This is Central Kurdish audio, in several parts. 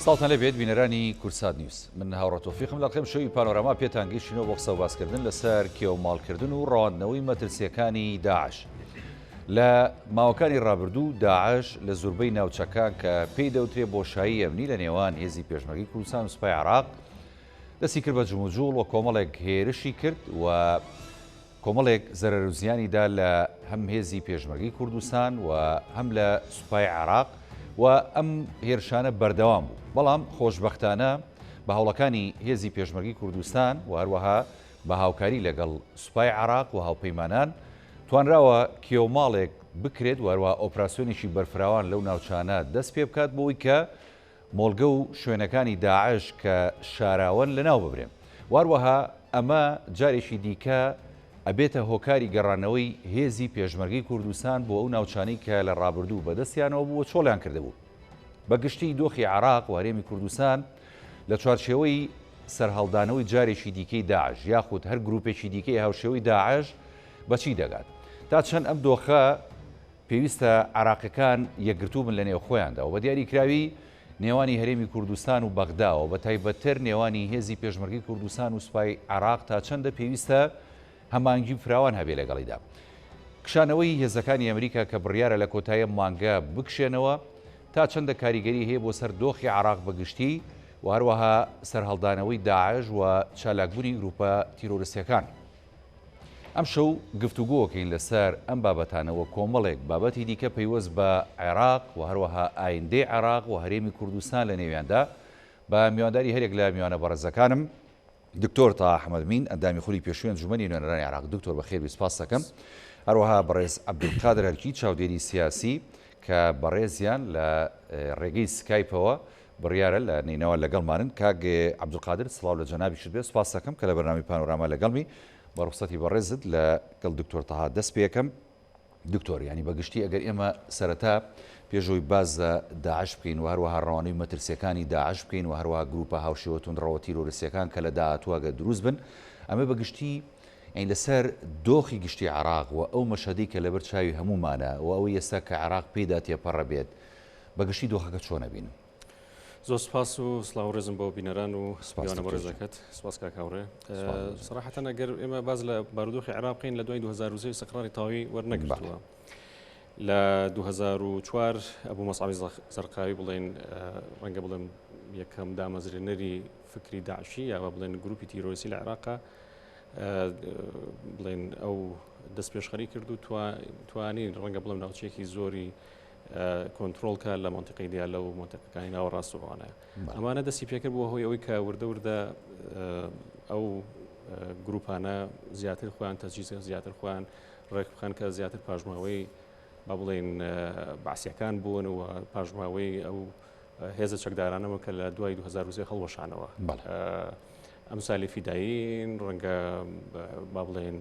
ساڵتان لەبێت بینەرانی کورسات نیوز من هاوڕە تۆفیقم لەڵقێم شەوی پانۆراما پێتان گەیشتینەوە بۆ قسە و باسکردن لەسەر کێو ماڵکردن و ڕاندنەوەی مەترسیەکانی داعش لە ماوەکانی ڕابردوو داعش لە زۆربەی ناوچەکان کە پێی دەوترێ بۆشایی ئەمنی لە نێوان هێزی پێشمەرگی کوردستان و سوپای عێراق دەستی کرد بە جموجوڵ و کۆمەڵێک هێرشی کرد و کۆمەڵێک زەرەر و زیانیدا لە هەم هێزی پێشمەرگی کوردستان و هەم لە سوپای عێراق و ئەم هێرشانە بەردەوام بوو بەڵام خۆشبەختانە بە هەوڵەکانی هێزی پێشمەرگی کوردستان و هەروەها بە هاوکاری لەگەڵ سوپای عێراق و هاوپەیمانان توانراوە کێوماڵێک بکرێت و هەروەها ئۆپراسیۆنێکی بەرفراوان لەو ناوچانە دەست پێ بکات بۆی کە مۆڵگە و شوێنەکانی داعش کە شاراون لەناو ببرێن وهروەها ئەمە جارێکی دیکە ئەبێتە هۆکاری گەڕانەوەی هێزی پێشمەرگی کوردستان بۆ ئەو ناوچانەی کە لە ڕابردوو بەدەستیانەوە بووە چۆڵیان کردهبوو بەگشتی دۆخی عێراق و هەرێمی کوردستان لە چوارچێوەی سەرهەڵدانەوەی جارێکی دیکەی داعش یاخود هەر گروپێکی دیکەی هاوشێوەی داعش بەچی دەگات تا چەند ئەم دۆخە پێویستە عێراقیەکان یەکگرتوو بن لە نێو خۆیاندا و بە دیاریکراوی نێوانی هەرێمی کوردستان و بەغداوە بە تایبەتتر نێوانی هێزی پێشمەرگی کوردستان و سوپای عێراق تا چەندە پێویستە هەمانگی فراوان هەبێ لەگەڵیدا کشانەوەی هێزەکانی ئەمریکا کە بڕیارە لە کۆتایە مانگە بکشێنەوە تا چەندە کاریگەری هەیە بۆ سەر دۆخی عێراق بەگشتی و هەروەها سەرهەڵدانەوەی داعش و چالاکبوونی گروپە تیرۆریستیەکان ئەم شەو گفتوگۆکەین لەسەر ئەم بابەتانەوە کۆمەڵێک بابەتی دیکە پەیوەست بە عێراق و هەروەها ئایندەی عێراق و هەرێمی کوردستان لە نێویاندا بە میوانداری هەرێک لە میوانە بەڕێزەکانم دکتۆر تا ئەحمەدمین ئەندامی خولی پێشوێن جومەنی نوێنەرانی عێراق دکتۆر بەخێر سپاس دەکەم هەروەها بەڕێز عەبدولقادر هەرکی چاودێری سیاسی کە بەڕێزیان لە ڕێگەی سکایپەوە بڕیارە لە نینەوە لەگەڵمانن کاک عەبدولقادر سڵاو لە جەنابیشت بێ سپاس دەکەم کە لە بەرنامی پانۆراما لەگەڵمی بە ڕوخسەتی بەڕێزت لەگەڵ دکتۆر تەها دەست پێ یەکەم دکتۆر ینی بەگشتی ئەگەر ئێمە سەرەتا پێشەوەی باز داعش بکەین و هەروەها ڕەوانەی مەترسیەکانی داعش بکەین و هەروەها گروپە هاوشێوە توندڕەوە تیرۆریستیەکان کە لە داهاتووەگە دروست بن ئەمە بەگشتی ئەین لەسەر دۆخی گشتی عێراق و ئەو مەشهدەی کە لەبەر چاوی هەمومانە و ئەوەی ئێستا کە عێراق پێدا تێپەڕە بێت بەگشتی دۆخەکە چۆنە بین زۆر سپاس و سڵاو ڕێزم بۆ بینەران و سپاسیانە بۆ ڕێزەکەت سپاس کاک هاوڕێ سەراحەتەن ئەگەر ئێمە باز لە بارودۆخی عێراق بکەین لە دوای 2023 سەقراری تاوی وەرنەگرتووە لە 2004 ئەبوو مەسعەبی زەرقاوی بڵێن ڕەنگە بڵێن یەکەم دامەزرێنەری فکری داعشی یاوە بڵێن گروپی تیرۆریستی لە عێراقا بڵێن ئەو دەست پێشخەری کرد و توانین ڕەنگە بڵێم ناوچەیەکی زۆری کۆنتترۆلکە لە منتیقی دیا لەو منتیقەکانی ناوە ڕاستوڕوانەیە ئەمانە دەستی پێکرد بووە هۆی ئەوەی کە وردە ئەو گروپانە زیاتر خۆیان تەجهیز زیاتر خۆیان ڕێک بخەن کە زیاتر پاژماوەی با بڵێن باسیەکان بوون و پاژماوەی ئەو هێزە چەکدارانەوە کە لە دوای 2023 هەڵوەشانەوە ئەمسالی فیداین ڕەنگە با بڵێن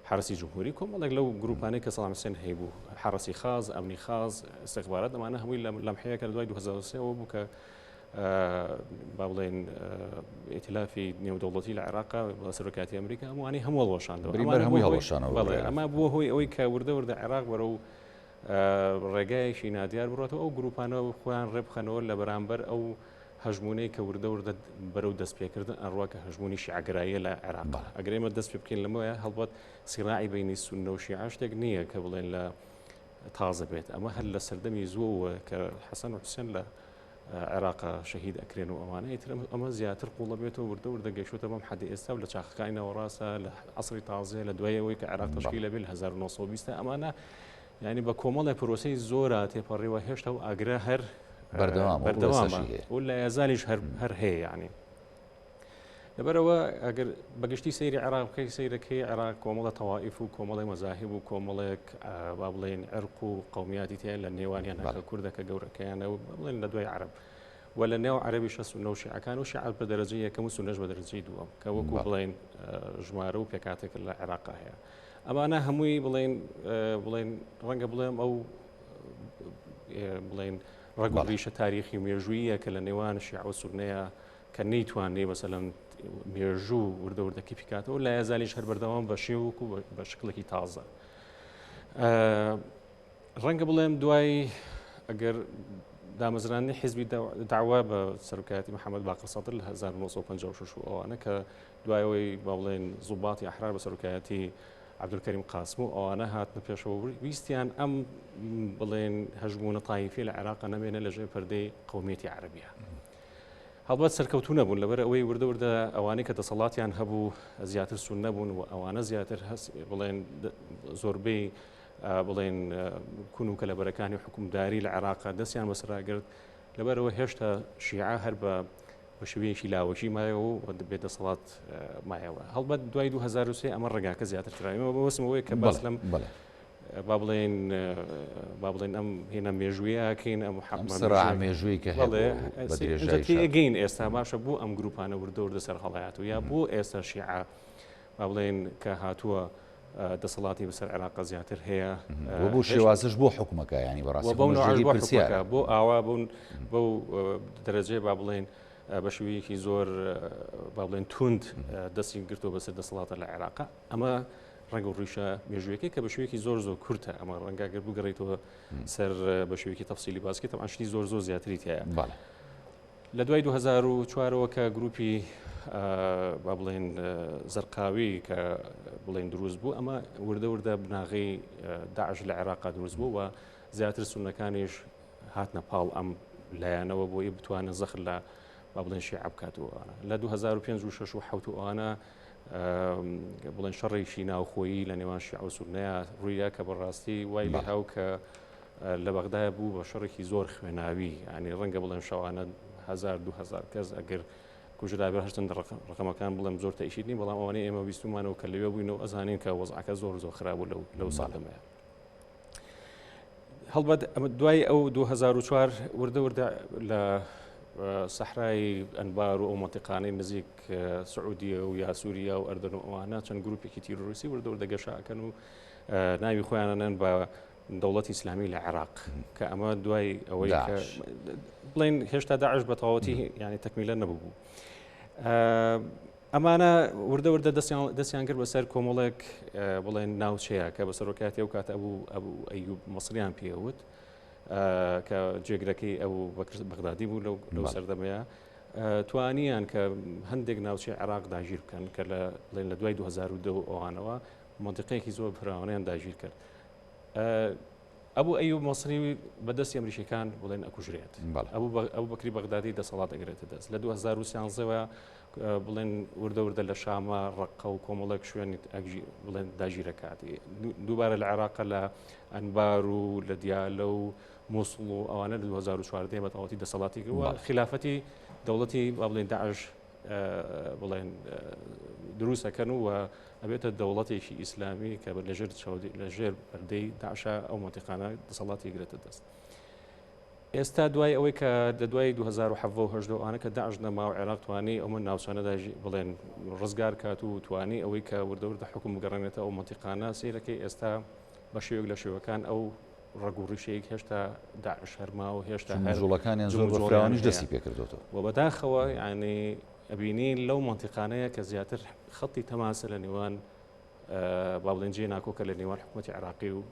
حرسی جمهوری کۆمەڵێک لەو گروپانەی کە سەڵام حوسێن هەیبوو حرسی خاز ئەمنی خاز استخبارات ئەمانە هەمووی لەم حەیەکە لە دوای 2023 بوو کە با بڵێن ئێتلافی نێودەوڵەتی لە عێراقا بە سەرۆکاتی ئەمریکا هەمووانی هەموو هەڵوەشاندەوە ئەمە بووە هۆی ئەوەی کە وردە عێراق وەرە و ڕێگایەکی نادیار بڕاتەوە ئەو گروپانەوە خۆیان ڕێبخەنەوە لە بەرامبەر ئەو هەژمونەی کە وردە بەرەو دەست پێکردن ئەڕوا کە هەژمونی شیعەگراییە لە عێراق ئەگەر ئێمە دەست پێ بکەین لەمەوە هەڵبەت سیراعی بینی سونە و شیعە شتێک نییە کە بڵێن لە تازە بێت ئەمە هەر لە سەردەمی زووە کە حەسەن و حوسێن لە عێراقا شەهید ئەکرێن و ئەوانەیە تر ئەمە زیاتر قوڵە بێتەوە وردە گەیشتوتە بەم حەدی ئێستا و لە چاخەکانیەوە ڕاستە لە عەسری تازەیە لە دوایەوەی کە عێراق تەشکیل لەبێت لە 1920 ئەمانە ینی بە کۆمەڵی پرۆسەی زۆرە تێپەڕیوە هێشتا و ئاگرا هەر بەردەوامە و لە یازالیش هەر هەیە یعنی لەبەرەوە ئەگەر بەگشتی سەیری عێراق بکەی سەیرەکەی عێراق کۆمەڵە تەوائیف و کۆمەڵی مەزاهب و کۆمەڵێک با بڵێن عێرق و قەومیاتی تیان لە نێوانیان هەکە کوردەکە گەورەکەیانەوە بڵێن لە دوای عەرب و لە نێو عەرەبی شەس و نەو شیعەکان و شیعە بە دەرەجەی یەکەم و سونەش بە دەرەجەی دووەم کە وەکو بڵێن ژمارە و پێکاتێک لە عێراقا هەیە ئەمانە هەمووی بڵێن ڕەنگە بڵێم ئەو بڵێن ڕگوڵیشە تاریخی مێژوویە کە لە نێوان شیعە و سونەیە کە نەیتوانێ مەسەلەن مێژوو وردەوردەکی بکاتەوە لە یازالیش هەر بەردەوام بە شێوک و بە شکلێکی تازە ڕەنگە بڵێم دوای ئەگەر دامەزرانی حیزبی داوا بە سەرۆکایەتی محەممەد باقر سەدر لە 1956 ئەوانە کە دوایەوەی با بڵێن زوباتی ئەحرار بە سەرۆکایەتی عەبدولکەریم قاسم و ئەوانە هاتنە پێشەوە ویستیان ئەم بڵێن هەژمونە تایفی لە عێراق نەمێنە لەژێر پەردەی قەومیەتی عەرەبیە. هەڵبەت سەرکەوتوو نەبوون لەبەر ئەوەی وردە ئەوانەی کە دەسەڵاتیان هەبوو زیاتر سون نەبوون و ئەوانە زیاتر بڵێن زۆربەی بڵێن کون و کەلەبەرەکانی حکومداری لە عێراقا دەستیان بەسەراگرت لەبەرەوە هێشتا شیعە هەر بە شێوەیەکی لاوەشی مایەوە و دەبێت دەسەڵات مایەوە. هەڵبەت دوای 2023 ئەمە ڕێگاکە زیاتر کراوەوە بەوەسمەوەی کە باس لەم با بڵێن ئەم هێنە مێژوویەکەین ئەم مێژووی کە گەین ئێستا باشە بۆ ئەم گروپانە وردە سەر هەڵایەت و یا بۆ ئێستا شیعە با بڵێن کە هاتووە دەسەڵاتی بەسەر عێراق زیاتر هەیە بۆ شێوازش بۆ حکومەکە ینی بەڕاستی بۆ ئاوا بوون بەو دەرەجێ با بڵێن بە شێوەیەکی زۆر با بڵێن توند دەستی گرتووە بەسەر دەسەڵاتە لە عێراق. ئەمە ڕەنگە و ڕیشە مێژوویەکەی کە بە شێوەیەکی زۆر کورتە ئەمە ڕەنگاگەر بگەڕێتەوە سەر بە شێوەیەکی تەفسیلی باسکێت ئەم شتی زۆر زیاتری هەیە. لە دوای 2004ەوە کە گروپی با بڵێن زەرقاوی کە بڵێن دروست بوو ئەمە وردە بناغی داعش لە عێراقا دروست بوو و زیاتر سونەکانیش هاتنە پاڵ ئەم لایەنەوە بۆی بتوانە زەخر لە با بڵێن شیعە بکاتەوە. لە 2005 و 6 و 7 ئەوانە بڵێن شەڕێکی ناوخۆیی لە نێوان شیعە و سونەیە ڕوویە کە بەڕاستی وای لە هاو کە لە بەغدایە بوو بە شەڕێکی زۆر خوێناوی ینی ڕەنگە بڵێن شەوانە 1000-2000 کەس ئەگەر کوژرابێ هەشتن ڕقەمەکان بڵێم زۆر تەئیشیدنی بەڵام ئەوانەی ئێمە بیستمانەوە کە لەوێ بووینەوە ئەزانین کە وەزعەکە زۆر خراپ لەو ساڵەمەیە. هەڵبەت ئەمە دوای ئەو 2004 وردە لە سەحرای ئەنبار و ئەو مەنتیقانەی نزیک سعودیە و یا سووریا و ئەردن و ئەوانە چەند گروپێکی تیرۆریستی وردە گەشاکەن و ناوی خۆیانەنێن بە دەوڵەتی ئیسلامی لە عێراق کە ئەمە دوای ئەوەی بڵێن هێشتا داعش بە تەواوەتی ینی تەکمیلە نەبوو. ئەمانە وردە دەستیان کرد بەسەر کۆمەڵێک بڵێن ناوچەیە کە بە سەرۆکاتی ئەو کاتە ئەبوو ئەیوب مەسریان پێوت کە جێگرەکەی ئەو بەغدادی بوو لەو سەردەمەیە توانیان کە هەندێک ناوچەی عێراق داگیر بکەن کە بڵێن لە دوای 2002 ئەوانەوە منتیقەیەکی زۆر فراوانیان داگیر کرد. ئەبوو ئەیوب مەسری بەدەستی ئەمریکیەکان بڵێن ئەکوژرێت ئەو بەکری بەغدادی دەسەڵات ئەگرێتە دەست لە 2013ەوە بڵێن وردە لە شامە ڕقە و کۆمەڵێک شوێنی بڵێن داگیرەکاتی دووبارە لە عێراق لە ئەنبار و لە دیالە و مووسڵ و ئەوانە لە 2014 بەتەواوەتی دەسەڵاتی کردووە خلافەتی دەوڵەتی با بڵێن داعش بڵێن دروستەکەن و ئەبێتە دەوڵەتێکی ئیسلامی کە لەژێر پەردەی داعشە ئەو مەنتیقانە دەسەڵاتی گرێتە دەست. ئێستا دوای ئەوەی کە دوای 2007 ئەوانە کە داعش نەما و عێراق توانی ئەومە ناوچانەدا بڵێن ڕزگار کات و توانی ئەوەی کە وردە حکوم بگەڕێنێتە ئەو مەنتیقانە سیرەکەی ئێستا بە شێوەیەک لە شێوەکان ئەو ڕگوڕیشەیەک هێشتا داعش هەرما و هێشتا هەرجوڵەکانیان زۆر بەفراوانیش دەستی پێکردوتەوە و بەداخەوە ینی ئەبینی لەو مەنتیقانەیە کە زیاتر خەڵی تەماسە لە نێوان با بڵێن جێ ناکۆکە لە نێوان حکوومەتی عێراقی و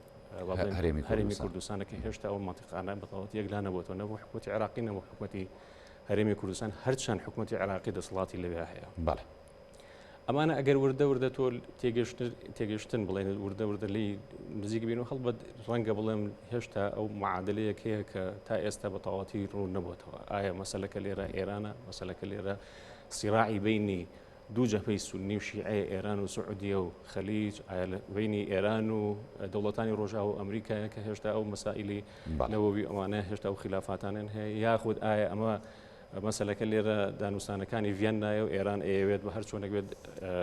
هەرێمی کوردستانە کە هێشتا ئەو مەنتیقانە بەتەواوەتی یەکلا نەبووەوە نەبوو حکوومەتی عێراقی نەبوو حکوومەتی هەرێمی کوردستان هەرچەند حکوومەتی عێراقی دەسەڵاتی لەوێ هەیە. ئەمانە ئەگەر وردە تۆ تێگەشتن بڵێن وردە لی نزیک بین و هەڵبەت ڕەنگە بڵێم هێشتا ئەو معادلەیەک هەیە کە تا ئێستا بە تەواوەتی ڕوو نەبووەتەوە. ئایا مەسەلەکە لێرە ئێرانە مەسەلەکە لێرە سیراعی بینی دوو جەبهەی سونی و شیعە ئێران و سعودیە و خەلیج بینی ئێران و دەوڵەتانی ڕۆژاو و ئەمریکایە کە هێشتا ئەو مەسائلی نەوەوی ئەوانە هێشتا و خلافاتانیان هەیە یاخود ئایا ئەمە مەسەلەکە لێرە دانوستانەکانی ڤێنایە و ئێران ئەوێت بە هەر چۆنێک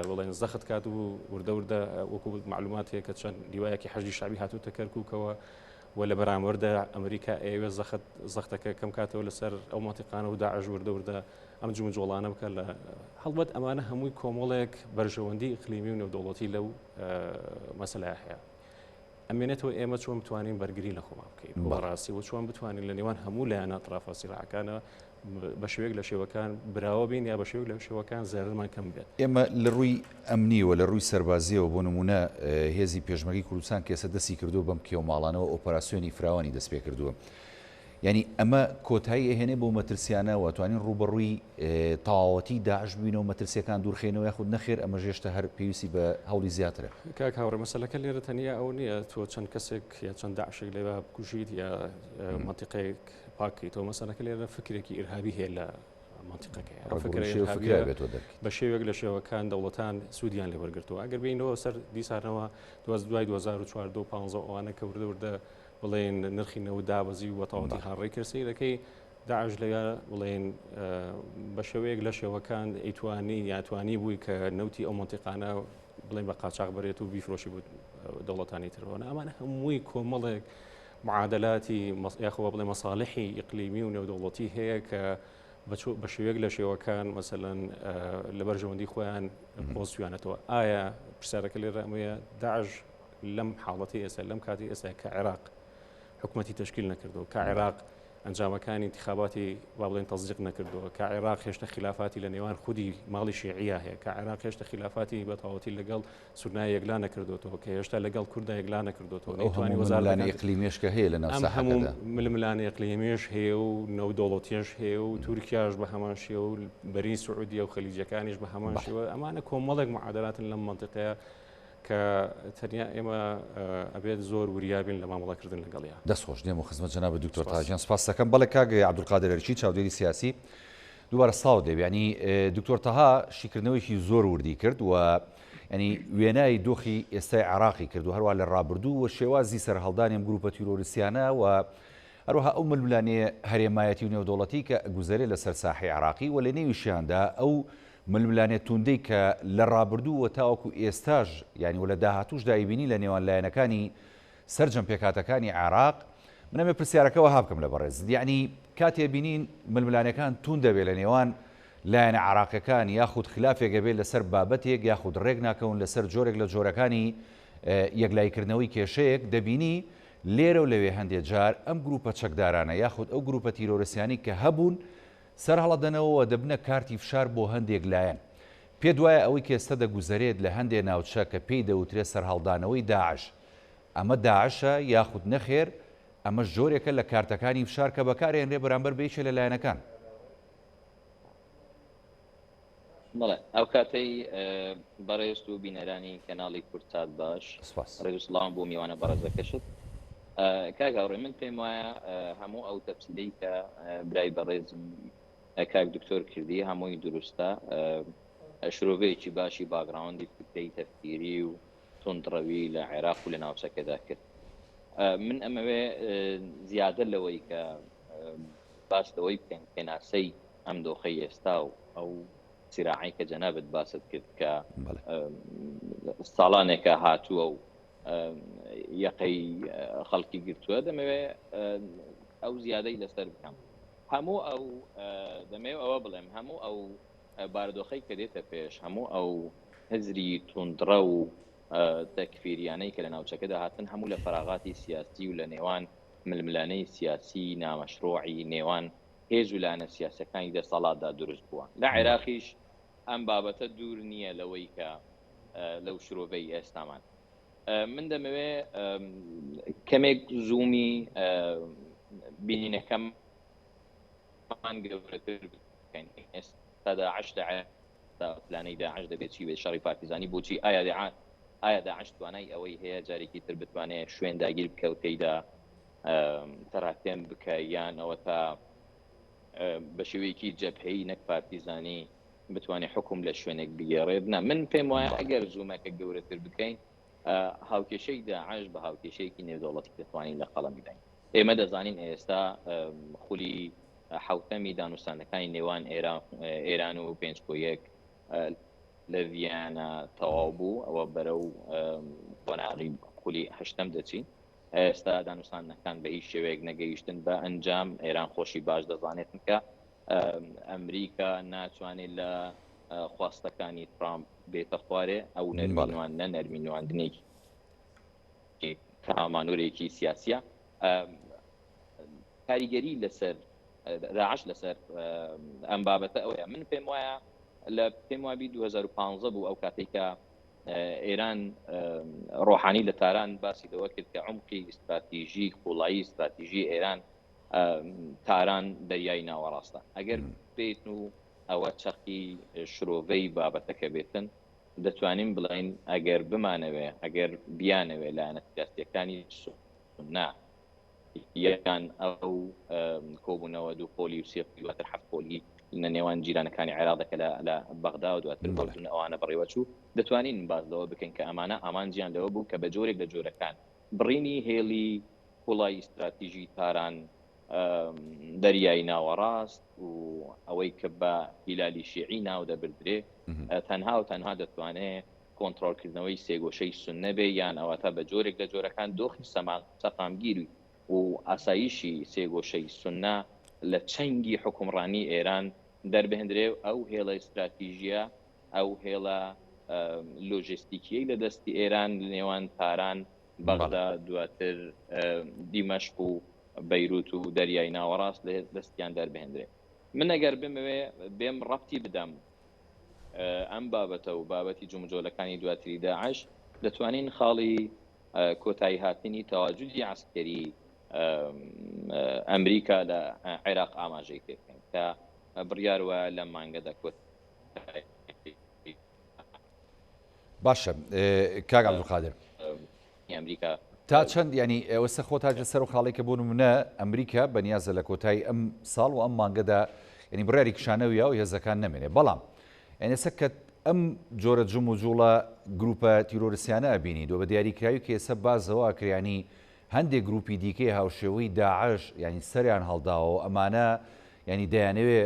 بڵێن زەخت کات و وردە وەکو معلومات هەیە کە چەند دیوایەکی حەجی شعبی هاتووتە کەرکووکەوە و لە بەرامبەردا ئەمریکا ئەوێت زەختەکە کەم کاتەوە لەسەر ئەو مەنتیقانە و داعش وردە ئەم جوڵانە بکە لە هەڵبەت ئەمانە هەمووی کۆمەڵێک بەرژەوەندی ئیقلیمی و نێودەوڵەتی لەو مەسەلای هەیە. ئەمێنێتەوە ئێمە چۆن بتوانین بەرگری لە خۆمان بکەین بەڕاستی و چۆن بتوانین لە نێوان هەموو لایەنە ئەطرافە سیراعەکانە بە شێوەیەک لە شێوەکان براوە بین یا بە شێوەیەک لە شێوەکان زەرمان کەم بێت. ئێمە لە ڕووی ئەمنیوە لە ڕووی سەربازیەوە بۆ نمونە هێزی پێشمەرگی کوردستان کێسە دەستی کردو بەم کێو ماڵانەوە ئۆپەراسیۆنی فراوانی دەست پێ کردووە. ینی ئەمە کۆتایی ئەهێنێ بۆ مەترسیانە و توانین ڕوبەڕووی تەواوەتی داعش بینەوە مەترسیەکان دوورخێنەوە یاخود نەخێر ئەمە ژێشتە هەر پێویستی بە هەوڵی زیاترە. کاک هاوڕێ مەسەلەکە لێرە تەنیا ئەو نییە تۆ چەند کەسێک یا چەند داعشێک لێوە بکوژیت یا منتیقەیەک پاکیتەوە مەسەلەکە لێرە فکرێکی ئیرهابی هەیە لە منتیقەکەی بە شێوێک لە شێوەکان دەوڵەتان سوودیان لێ وەرگرتووە ئەگەر بینەوە سەر دیسانەوە دوای 2014 ئەوانە کە وردە بڵێن نرخی نەوت دابەزی و وەتاوەتی هاڕێ کرسیرەکەی داعش لەگە بڵێن بە شێوەیەک لە شێوەکان ئەیتوانی یاتوانی بووی کە نەوتی ئەو منتیقانە بڵێن بە قاچاق بەرێت و بیفرۆشی بود دەوڵەتانی ترەوە ئەمانە هەمووی کۆمەڵێک معادلاتی یاخەوە بڵێ مەساڵحی ئیقلیمی و نێودەوڵەتی هەیە کە بە شێوەیەک لە شێوەکان مەسەلەن لەبەر ژەوەندی خۆیان پۆزیانێتەوە. ئایا پرسیارەکە لێرە ئەمەیە داعش لەم حاڵەتی ئێستا لەم کاتی ئێستا کە عێراق حکومەتی تشکیل نەکردەوە کە عێراق ئەنجامەکانی انتخاباتی با بڵێن تەزدیق نەکردەوە کە عێراق هێشتا خلافاتی لە نێوان خودی ماڵی شیعیە هەیە کە عێراق هێشتا خلافاتی بەتەواوەتی لەگەڵ سونای یەکلا نەکردوەوە کە هێشتا لەگەڵ کووردا یەکلا نەکردوەوە نەیتوانی وەزارەتی ئیقلیمیش کە هەیە لە ناو ساحەکەدا ململانی ئیقلیمیش هەیە و نەودەوڵەتیش هەیە و تورکیاش بە هەمان شێوە و بەرین سعودیە و خەلیجەکانیش بە هەمان شێوە ئەمانە کۆمەڵێک معادلاتن لەم منتیقەیە کە تەنیا ئێمە ئەبێت زۆر وریابین لە مامەڵەکردن لەگەڵیان. دەستخۆش دێم و خزمەت جەناب دکتۆر تاجیان سپاس دەکەم. بەڵێ کاک عەبدولقادر ئەرکی چاودێری سیاسی دووبارە ساڵ دەبیانی دکتۆر تەها شیکردنەوەیکی زۆر وردی کرد و ینی وێنای دۆخی ئێستای عراقی کرد و هەروە لە ڕابردوو و شێوازی سەرهەڵدانیم گروپە تیرۆریسیانە و هەروەها ئەو ململانێ هەرێمایەتی و نێودەوڵەتی کە گوزەرێ لەسەر ساحی عراقی و لە نێویشیاندا ئەو ململانێت توندەی کە لە ڕابردوو و تاوەکو ئێستاژ ینی و لە داهاتوش دایبینی لە نێوان لایەنەکانی سەرجەم پێکاتەکانی عێراق منەمێ پرسیارەکەەوە هابکەم لە بەڕێز یعنی کاتێ بینین ململانەکان تون دەبێت لە نێوان لایەنە عراقەکان یاخود خلافێکە بێت لەسەر بابەتێک یاخود ڕێک ناکەون لەسەر جۆرێک لە جۆرەکانی یەکلایکردنەوەی کێشەیەک دەبینی لێرە و لەوێ هەندێک جار ئەم گروپە چەکدارانە یاخود ئەو گروپە تیرۆریسیانی کە هەبوون سەر هەڵەدەنەوە دەبنە کارتی فشار بۆ هەندێک لایەن. پێ دوایە ئەوەی کە ئێستا دەگوزارێت لە هەندێک ناوچە کە پێی دەوترێت سەرهەڵدانەوەی داعش ئەمە داعشە یاخود نەخێر ئەمە ژۆرێکە لە کارتەکانی فشار کە بەکارێنرێ بەرامبەر بێچێ لە لایەنەکان. بەڵێ ئەو کاتەی بەڕێست و بینەرانی کەناڵی کورتات باش ڕێزسڵام بۆ میوانە بەڕێزەکەشت کاگاڕێ من پێم وایە هەموو ئەو تەفسیلەی کە برای بەڕێزم کاک دکتۆر کردی هەمووی دروستە شرۆڤەیەکی باشی باگراوندی فکرەی تەفکیری و تندڕەوی لە عێراق و لە ناوچەکەدا کرد. من ئەمەوێ زیادە لەوەی کە باس لەوەی بکەین پێناسەی ئەم دۆخەی ئێستا و ئەو سیراعی کە جەنابەت باست کرد کە ساڵانێکە هاتووە و یەقەی خەڵکی گرتووە دەمەوێ ئەو زیادەی لەسەر بکەم. هەموو ئەو دەمەوێت ئەوە بڵێم هەموو ئەو بارودۆخەی کە دێتە پێش هەموو ئەو هزری توندڕە و تەکفیریانەی کە لە ناوچەکەدا هاتن هەموو لە فەراغاتی سیاسی و لە نێوان ململانەی سیاسی نامەشروعی نێوان هێز و لایەنە سیاسەکانی دەسەڵاتدا دروست بووە. لە عێراقیش ئەم بابەتە دوور نییە لەوەی کە لەو شرۆڤەی ئێستامان. من دەمەوێ کەمێک زوومی بینینەکەمان گەورەتر بکەین. ئێستا داعش پلانەی داعش دەبێت چی بێت شەڕی پارتیزانی بۆچی ئایا داعش توانای ئەوەی هەیە جارێکی تر بتوانێت شوێن داگیر بکە و تێیدا تەراتێن بکە یان ئەوە تا بە شێوەیەکی جەبهەی نەک پارتیزانی بتوانێت حکوم لە شوێنێک بگێڕێت. من پێم وایە ئەگەر زوومەکە گەورەتر بکەین هاوکێشەی داعش بە هاوکێشەیەکی نێودەوڵەتی دەتوانین لە قەڵەم بدەین. ئێمە دەزانین ئێستا خولی حوتەمی دانوستانەکانی نێوان ئێران و 5.1 لە ڤیانە تەواو بوو ئەوە بەرەو بۆناغی خولی هەشتەم دەچین. ئێستا دانوستانەکان بە هیچ شێوەیەک نەگەیشتن بە ئەنجام ئێران خۆشی باش دەزانێتن کە ئەمریکا ناتوانێت لە خواستەکانی ترامپ بێتە خوارێ ئەو نەرمینوان نە نەرمینواندنێکی تامانورێکی سیاسیە کاریگەری لەسەر داعش لەسەر ئەم بابەتە ئەوەیە. من پێم وایە لە پێم وابی 2015 بوو ئەو کاتێک کە ئێران ڕۆحانی لە تاران باسی دەوە کرد کە عمقی استراتیژی قوڵایی استراتیژی ئێران تاران دەریای ناوەڕاستە ئەگەر بێت و ئەوە چەقی شرۆڤەی بابەتەکە بێتن دەتوانین بڵین ئەگەر بمانەوێ ئەگەر بیانەوێ لایەنە سیاسیەکانی سنە یەکان ئەو کۆبوونەوە دوو پۆلی و سێ دواتر حەفت پۆلی لە نێوان جیرانەکانی عێراق دەکە لە بەغدا و دواتر بەڵزون ئەوانە بڕێوەچوو دەتوانین بازەوە بکەین کە ئەمانە ئامانجیان لەوە بوو کە بە جۆرێک لە جۆرەکان بڕینی هێڵی وڵای استراتیژی تاران دەریای ناوەڕاست و ئەوەی کە بە هیلالی شیعی ناو دەبردرێ تەنها و تەنها دەتوانێت کۆنتڕۆلکردنەوەی سێگۆشەی سنە بێ یان ئەوەتە بە جۆرێک لە جۆرەکان دۆخی سەقامگیری و ئاسایشی سێگۆشەی سنە لە چەنگی حکومڕانی ئێران دەربهێنرێ ئەو هێڵە استراتیژیە ئەو هێڵە لۆژیستیکیەی لە دەستی ئێران لە نێوان تاران بەغدا دواتر دیمەشق و بەیروت و دەریای ناوەڕاست لە دەستیان دەربهێنرێ من ئەگەر بمەوێ بێم ڕەبتی بدەم ئەم بابەتە و بابەتی جومجۆلەکانی دواتری داعش دەتوانین خاڵی کۆتایی هاتنی تەواجودی عسکەری ئەمریکا لە عێراق ئاماژەی پێکەین کە بڕیارەوە لە مانگەدا کۆت باشە کاک عەبدولقادر ئەمریکا تا چەند ینی ئێوەسە خۆتا لەسەر و خاڵێکە بۆ نمونە ئەمریکا بەنیازە لە کۆتایی ئەم ساڵ و ئەم مانگەدا ینی بڕیاری کشانەویە و هێزەکان نەمێنێ بەڵام ئێنێسە کە ئەم جۆرە جم و جوڵە گروپە تیرۆریسیانە ئەبینی دۆ بە دیاریکراوی کە ئێستا بازەوە ئەکریانی هەندێک گروپی دیکەی هاوشێوەی داعش ینی سەریان هەڵداوە ئەمانە ینی دەیانەوێ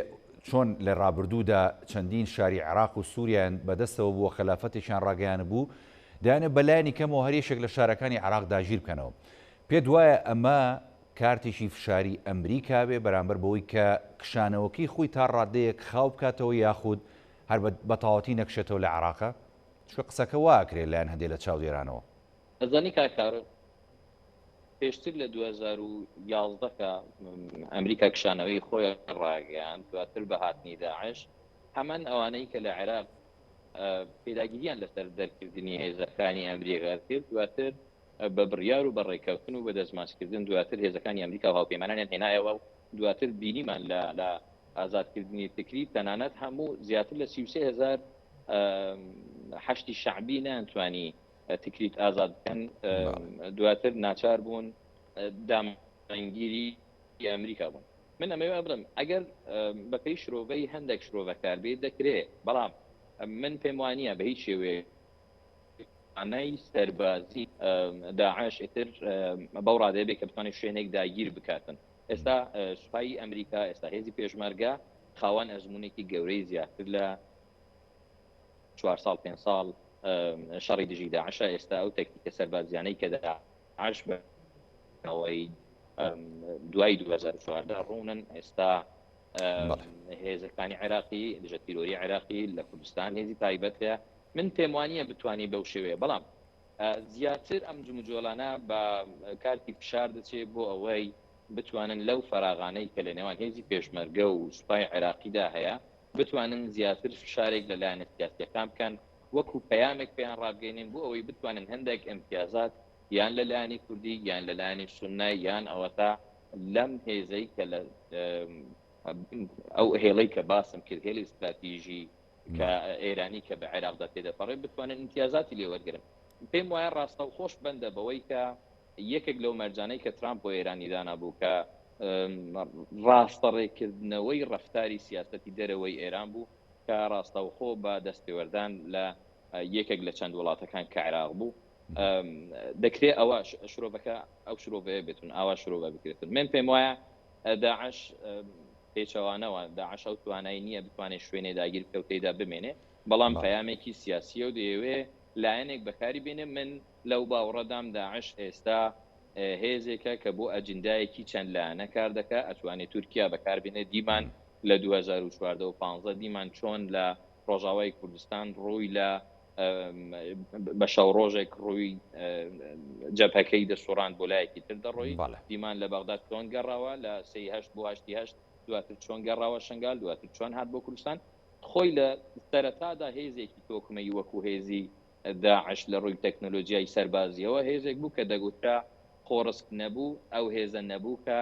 چۆن لە ڕابردوودا چەندین شاری عێراق و سووریان بەدەستەوە بووە خلافەتێکیان ڕاگەیان بوو دایانە بەلایانی کەمەوە هەرێشێک لە شارەکانی عێراق داگیر بکەنەوە پێ دوایە ئەمە کارتێکی فشاری ئەمریکا بێ بەرامبەر بەوەی کە کشانەوەکی خۆی تا ڕادەیەک خاو بکاتەوە یاخود هەر بەتەواوەتی نەکشێتەوە لە عێراقە چکە قسەکە واکرێت لایەن هەندێک لە چاودێرانەوە ئەزانی کاکار پێشتر لە 2011کە ئەمریکا کشانەوەی خۆی ڕاگەیان دواتر بە هاتنی داعش هەمان ئەوانەی کە لە عێراق پێداگیریان لەسەر دەرکردنی هێزەکانی ئەمریکا کرد دواتر بە بڕیار و بەڕێکەوتن و بە دەستماسکردن دواتر هێزەکانی ئەمریکا و هاوپەیمانیان هێنایەوە و دواتر بینیمان لە ئازادکردنی تکری تەنانەت هەموو زیاتر لە 33,000 حەشتی شعبی نانتوانی تکریت ئازاد بکەن دواتر ناچار بوون دامەنگیری ئەمریکا بوون من ئەمەوێ بڵم ئەگەر بەپێی شرۆڤەی هەندێک شرۆڤەکار بێت دەکرێت بەڵام من پێم وانە بە هیچ شێوێ ئەنای سەربازی داعش ئتر بەو ڕادەیە بێت کە بتوانێت شوێنێک داگیر بکاتن ئێستا سوپایی ئەمریکا ئێستا هێزی پێشمەرگە خاوەن ئەزمونێکی گەورەی زیاتر لە 4 ساڵ 5 ساڵ شەڕی دژی داعشە ئێستا ئەو تەکتیکە سەربازیانەی کە داعش بەەوەی دوای 2014 ڕوونن ئێستا هێزەکانی عێراقی دژە تیرۆری عێراقی لە کوردستان هێزی تایبەتە من پێم وانە بتوانێت بەو شێوەیە بەڵام زیاتر ئەم جمجۆلانە بە کارتی فشار دەچێت بۆ ئەوەی بتوانن لەو فراغانەی کە لە نێوان هێزی پێشمەرگە و سوپای عێراقیدا هەیە بتوانن زیاتر فشارێک لەلایەنە سیاسیەکان بکەن وەکو پەیامێک پێیان ڕابگەێنین بۆ ئەوەی بتوانن هەندێک ئیمتیازات یان لەلایەنی کوردی یان لەلایەنی سونای یان ئەوەتا لەم هێزەی کە لە ئەو هێڵەی کە باسم کرد هێڵی استراتیژی کە ئێرانی کە بە عێراقدا تێدەپەڕێ بتوانن ئیمتیازاتی لێ وەرگرن پێم وایە ڕاستە و خۆش بەندە بەوەی کە یەکێک لەو مەرجانەی کە ترامپ بۆ ئێرانی دانابوو کە ڕاستەڕێکردنەوەی ڕەفتاری سیاسەتی دەرەوەی ئێران بوو کە ڕاستەوخۆ بە دەستێوەردان لە یەکێک لە چەند وڵاتەکان کە عێراق بوو دەکرێت ئەوە شرۆڤەکە ئەو شرۆڤەیە بێتون ئاوا شرۆڤە بکرێتن من پێم وایە داعش پێچەوانەوە داعش ئەو توانایی نییە بتوانێت شوێنێ داگیر بکە و تێدا بمێنێ بەڵام پەیامێکی سیاسیە و دەیەوێ لایەنێک بەکاری بێنێ من لەو باوەڕەدام داعش ئێستا هێزێکە کە بۆ ئەجندایەکی چەند لایەنە کار دەکات ئەتوانێت تورکیا بەکاربێنێت دیمان لە 2014 و 15 دیمان چۆن لە ڕۆژاوای کوردستان ڕووی لە بە شەو ڕۆژێک ڕووی جەبهەکەی دەسوڕاند بۆ لایەکی تر دەڕۆی دیمان لە بەغداد چۆن گەڕاوە لە 38 بۆ 88 دواتر چۆن گەڕاوە شنگال دواتر چۆن هات بۆ کوردستان خۆی لە سەرەتادا هێزێکی تۆکمەی وەکو هێزی داعش لە ڕووی تەکنۆلۆژیای سەربازیەوە هێزێک بوو کە دەگوترا خۆڕسک نەبوو ئەو هێزە نەبوو کە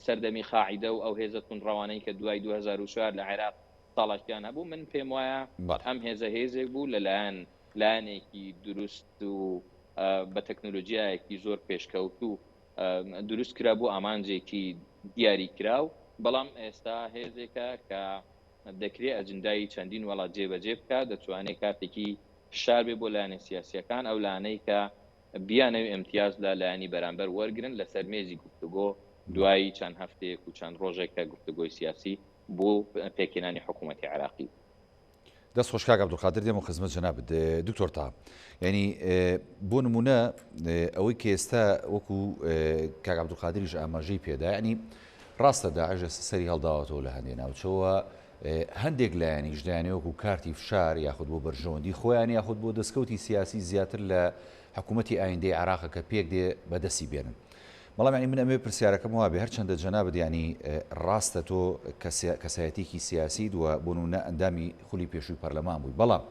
سەردەمی خاعیدە و ئەو هێزە تونڕەوانەی کە دوای 2004 لە عێراق ساڵاشیان هەبوو من پێم وایە ئەم هێزە هێزێک بوو لەلایەن لایەنێکی دروست و بە تەکنۆلۆژیایەکی زۆر پێشکەوت و دروست کرا بوو ئامانجێکی دیاری کراو بەڵام ئێستا هێزێکە کە دەکرێت ئەجندایی چەندین وڵات جێبەجێ بکات دەتوانێت کاتێکی شار بێ بۆ لایەنە سیاسیەکان ئەو لانەی کە بیانەوی ئەمتیاز لە لایەنی بەرامبەر وەرگن لەسەر مێزی گفتوگۆ دوایی چەند هەفتەیەک و چەند ڕۆژێک کە گفتوگۆی سیاسی بۆ پێکێنانی حکوومەتی عێراقی دەست خۆش کاک عەبدولقادر دێمە خزمەت جەنابەت دکتۆر تا ینی بۆ نمونە ئەوەی کە ئێستا وەکو کاک عەبدولقادریش ئاماژەی پێدا ینی ڕاستە داعش سەری هەڵداوەتەوە لە هەندێک ناوچەوە هەندێک لایەنیش دایانەوەکو کارتی فشار یاخود بۆ بەرژەوەندی خۆیان یاخود بۆ دەستکەوتی سیاسی زیاتر لە حکوومەتی ئایندەی عێراق کە پێک دێ بەدەستی بێنن بەڵام ینی من ئەمێ پرسیارەکەم وا بێ هەرچەندە جەنابەت ینی ڕاستە تۆ کەسایەتێکی سیاسی دووە بۆ نمونە ئەندامی خولی پێشووی پەرلەمان بووی بەڵام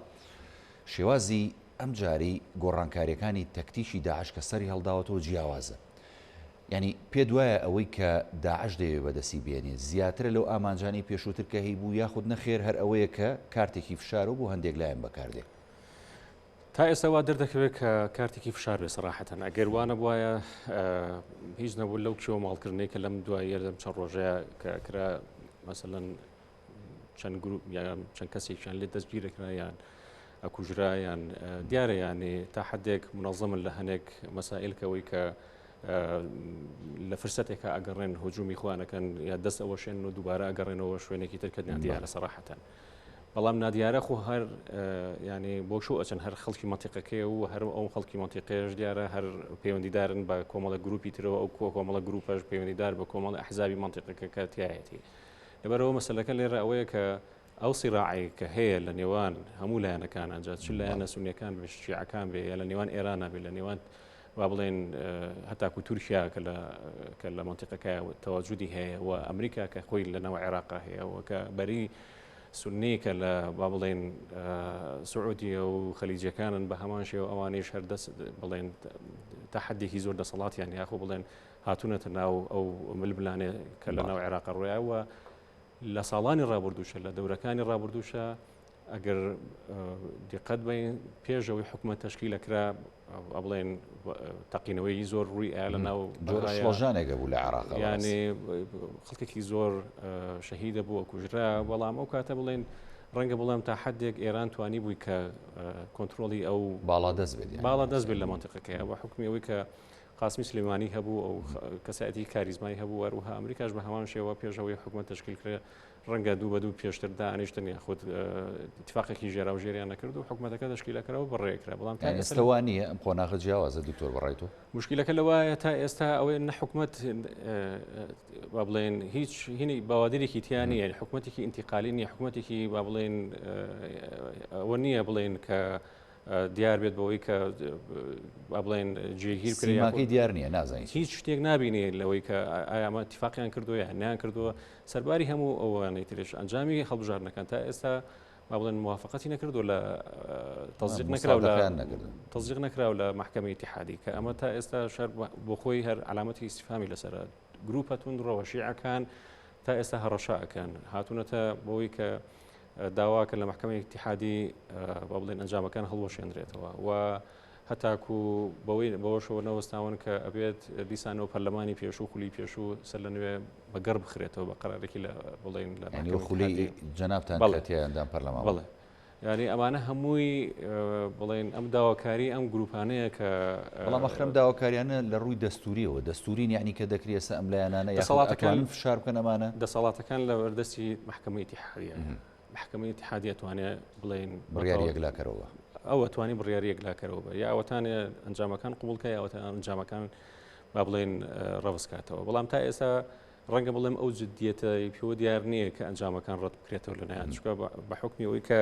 شێوازی ئەم جاری گۆڕانکاریەکانی تەکتیشی داعش کە سەری هەڵداوەتەوە جیاوازە ینی پێ دوایە ئەوەی کە داعش دەوێت بەدەستی بێنێ زیاترە لەو ئامانجانی پێشووتر کە هەی بوو یاخود نەخێر هەر ئەوەیە کە کارتێکی فشارە بۆ هەندێک لایەن بەکاردێ تا ئێستا وا دەردەکەوێت کە کارتێکی فشار بێ سەراحەتەن ئەگەر وانە وایە هیچ نەبوو لەو کێوە ماڵکردنەی کە لەم دوای لەم چەند ڕۆژەیە کە کرا مەسەڵەن چەند گروپ یان چەند کەسێکیان لێ دەستگیرەکرا یان ئەکوژرا یان دیارە یانی تا حدێک منەظەمن لە هەنێک مەسائلکەوەی کە لە فرسەتێکە ئەگەڕێن هجومی خوانەکەن یا دەست ئەوەشێن و دووبارە ئەگەڕێنەوە شوێنێکی ترکە دیارە سەراحەتەن بەڵام نادیارە خۆ هەر ینی بۆ شو ئەچەند هەر خەڵکی مەنتیقەکەی و هەر ئەو خەڵکی مەنتیقەیەش دیارە هەر پەیوەندیدارن بە کۆمەڵە گروپی ترەوە ئەو کۆمەڵە گروپەش پەیوەندیدار بە کۆمەڵە ئەحزابی مەنتیقەکە کە تایەتی لەبەرەوە مەسەلەکە لێرە ئەوەیە کە ئەو سیراعی کە هەیە لە نێوان هەموو لایەنەکان ئەنجا چ لایەنە سونیەکان بێ شیعەکان بێ یا لە نێوان ئێرانە بێ لە نێوان وا بڵێن هەتاکو تورکیا کە لە مەنتیقەکە تەواجودی هەیە و ئەمریکا کە خۆی لەنەوە عێراقا هەیە و کە بەری سنی کە لە با بڵێن سعودیە و خەلیجەکانن بە هەمان شێوە ئەوانەیش هەردەست بڵێن تا حدێکی زۆر دەسەڵاتیان یاخۆ بڵێن هاتوونەتە ناو ئەو ملبلانێ کە لە ناو عێراق ڕۆیاوە لە ساڵانی ڕابردووشە لە دەورەکانی ڕابردووشە ئەگەر دیقەت بین پێشەوەی حکومەت تەشکیلەکرا بڵێن تەقینەوەی زۆر ڕووی ئا لە ناو جۆرەژانێکە بوو لە عێراق یعنی خەڵکێکی زۆر شەهیدە بووە کوژرا بەڵام ئەو کاتە بڵێن ڕەنگە بڵێم تا حدێک ئێران توانی بووی کە کۆنتترۆلی ئەو باڵا دەست بێت باڵا دەست بێت لە مەنتیقەکەی ئەوە حکومیەوەی کە قاسمی سلێمانی هەبوو ئەو کەسایەتی کاریزمای هەبوو وەروها ئەمریکاش بە هەمان شێوە پێشەوەی حکومەت تشکیلکرێ ڕەنگە دوو بە دوو پێشتردا ئەنیشتن یاخود اتفاقێکی ژێرا و ژێریان نەکرد و حکومەتەکە تشکیلەکەەوە بەڕێکرا بەڵام تا ئێستاوان نیە ئەم قۆناغە جیاوازە دکتۆر بەڕایتۆ مشکلەکە لەوایە تا ئێستا ئەوەی نە حکومەت با بڵێن هیچ هینی باوادرێکی تیان نیە حکومەتێکی ئینتیقالی نیە حکومەتێکی با بڵێن ئەوە نییە بڵێن کە دیار بێت بەوەی کە بڵێن جێگیر کردیماکەی دیار نییە نازانیت هیچ شتێک نبینێ لەوەی کە ئایامە اتفاقیان کردووە نیان کردووە سەرباری هەموو ئەوانەی ترش ئەنجامی هەڵبژارنەکان تا ئێستا با بڵێن موافقەتی نەکردو لە تەزیق نەکراو لە محکەمەی اتحادی کە ئەمە تا ئێستا شەر بۆ خۆی هەر علامەتی ئیسفامی لەسەر گروپەتون ڕەوە شیعەکان تا ئێستا هەڕەشاکەن هاتوونەتە بەوەی کە داواکە لە محکەمەی اتحادی با بڵێن ئەنجامەکان هەڵوەشێنرێتەوە و هەتاکو بەوەشەوە نەوەستاون کە ئەبێت دیسانەوە پەرلەمانی پێشوو خولی پێشوو سەر لە نوێ بەگەڕ بخرێتەوە بە قەرارێکی لە بڵێن لە خولی جەنابتان کاتیاندان پەرلەمان بڵێ یعنی ئەمانە هەمووی بڵێن ئەم داواکاری ئەم گروپانەیە کە بەڵام ئەخرم داواکاریانە لە ڕووی دەستوریەوە دەستورین یعنی کە دەکرێسە ئەم لایەنانە دەسەڵاتەکان فشار بکەن ئەمانە دەسەڵاتەکان لە وەردەستی محکەمەی اتحادیە محکەمەی اتحادیە توانێت بڵێن بڕیاریەک لاکەرەوە ئەوە توانی بڕیاریەک لاکەرەوە بە یا ئەوەتانێ ئەنجامەکان قوبولکە یاوەتان ئەنجامەکان با بڵێن ڕەوسکاتەوە بەڵام تا ئێستا ڕەنگە بڵێم ئەو جدیەتە پێوە دیار نییە کە ئەنجامەکان ڕەت بکرێتەوە لەلایەن چکە بە حکمیەوەی کە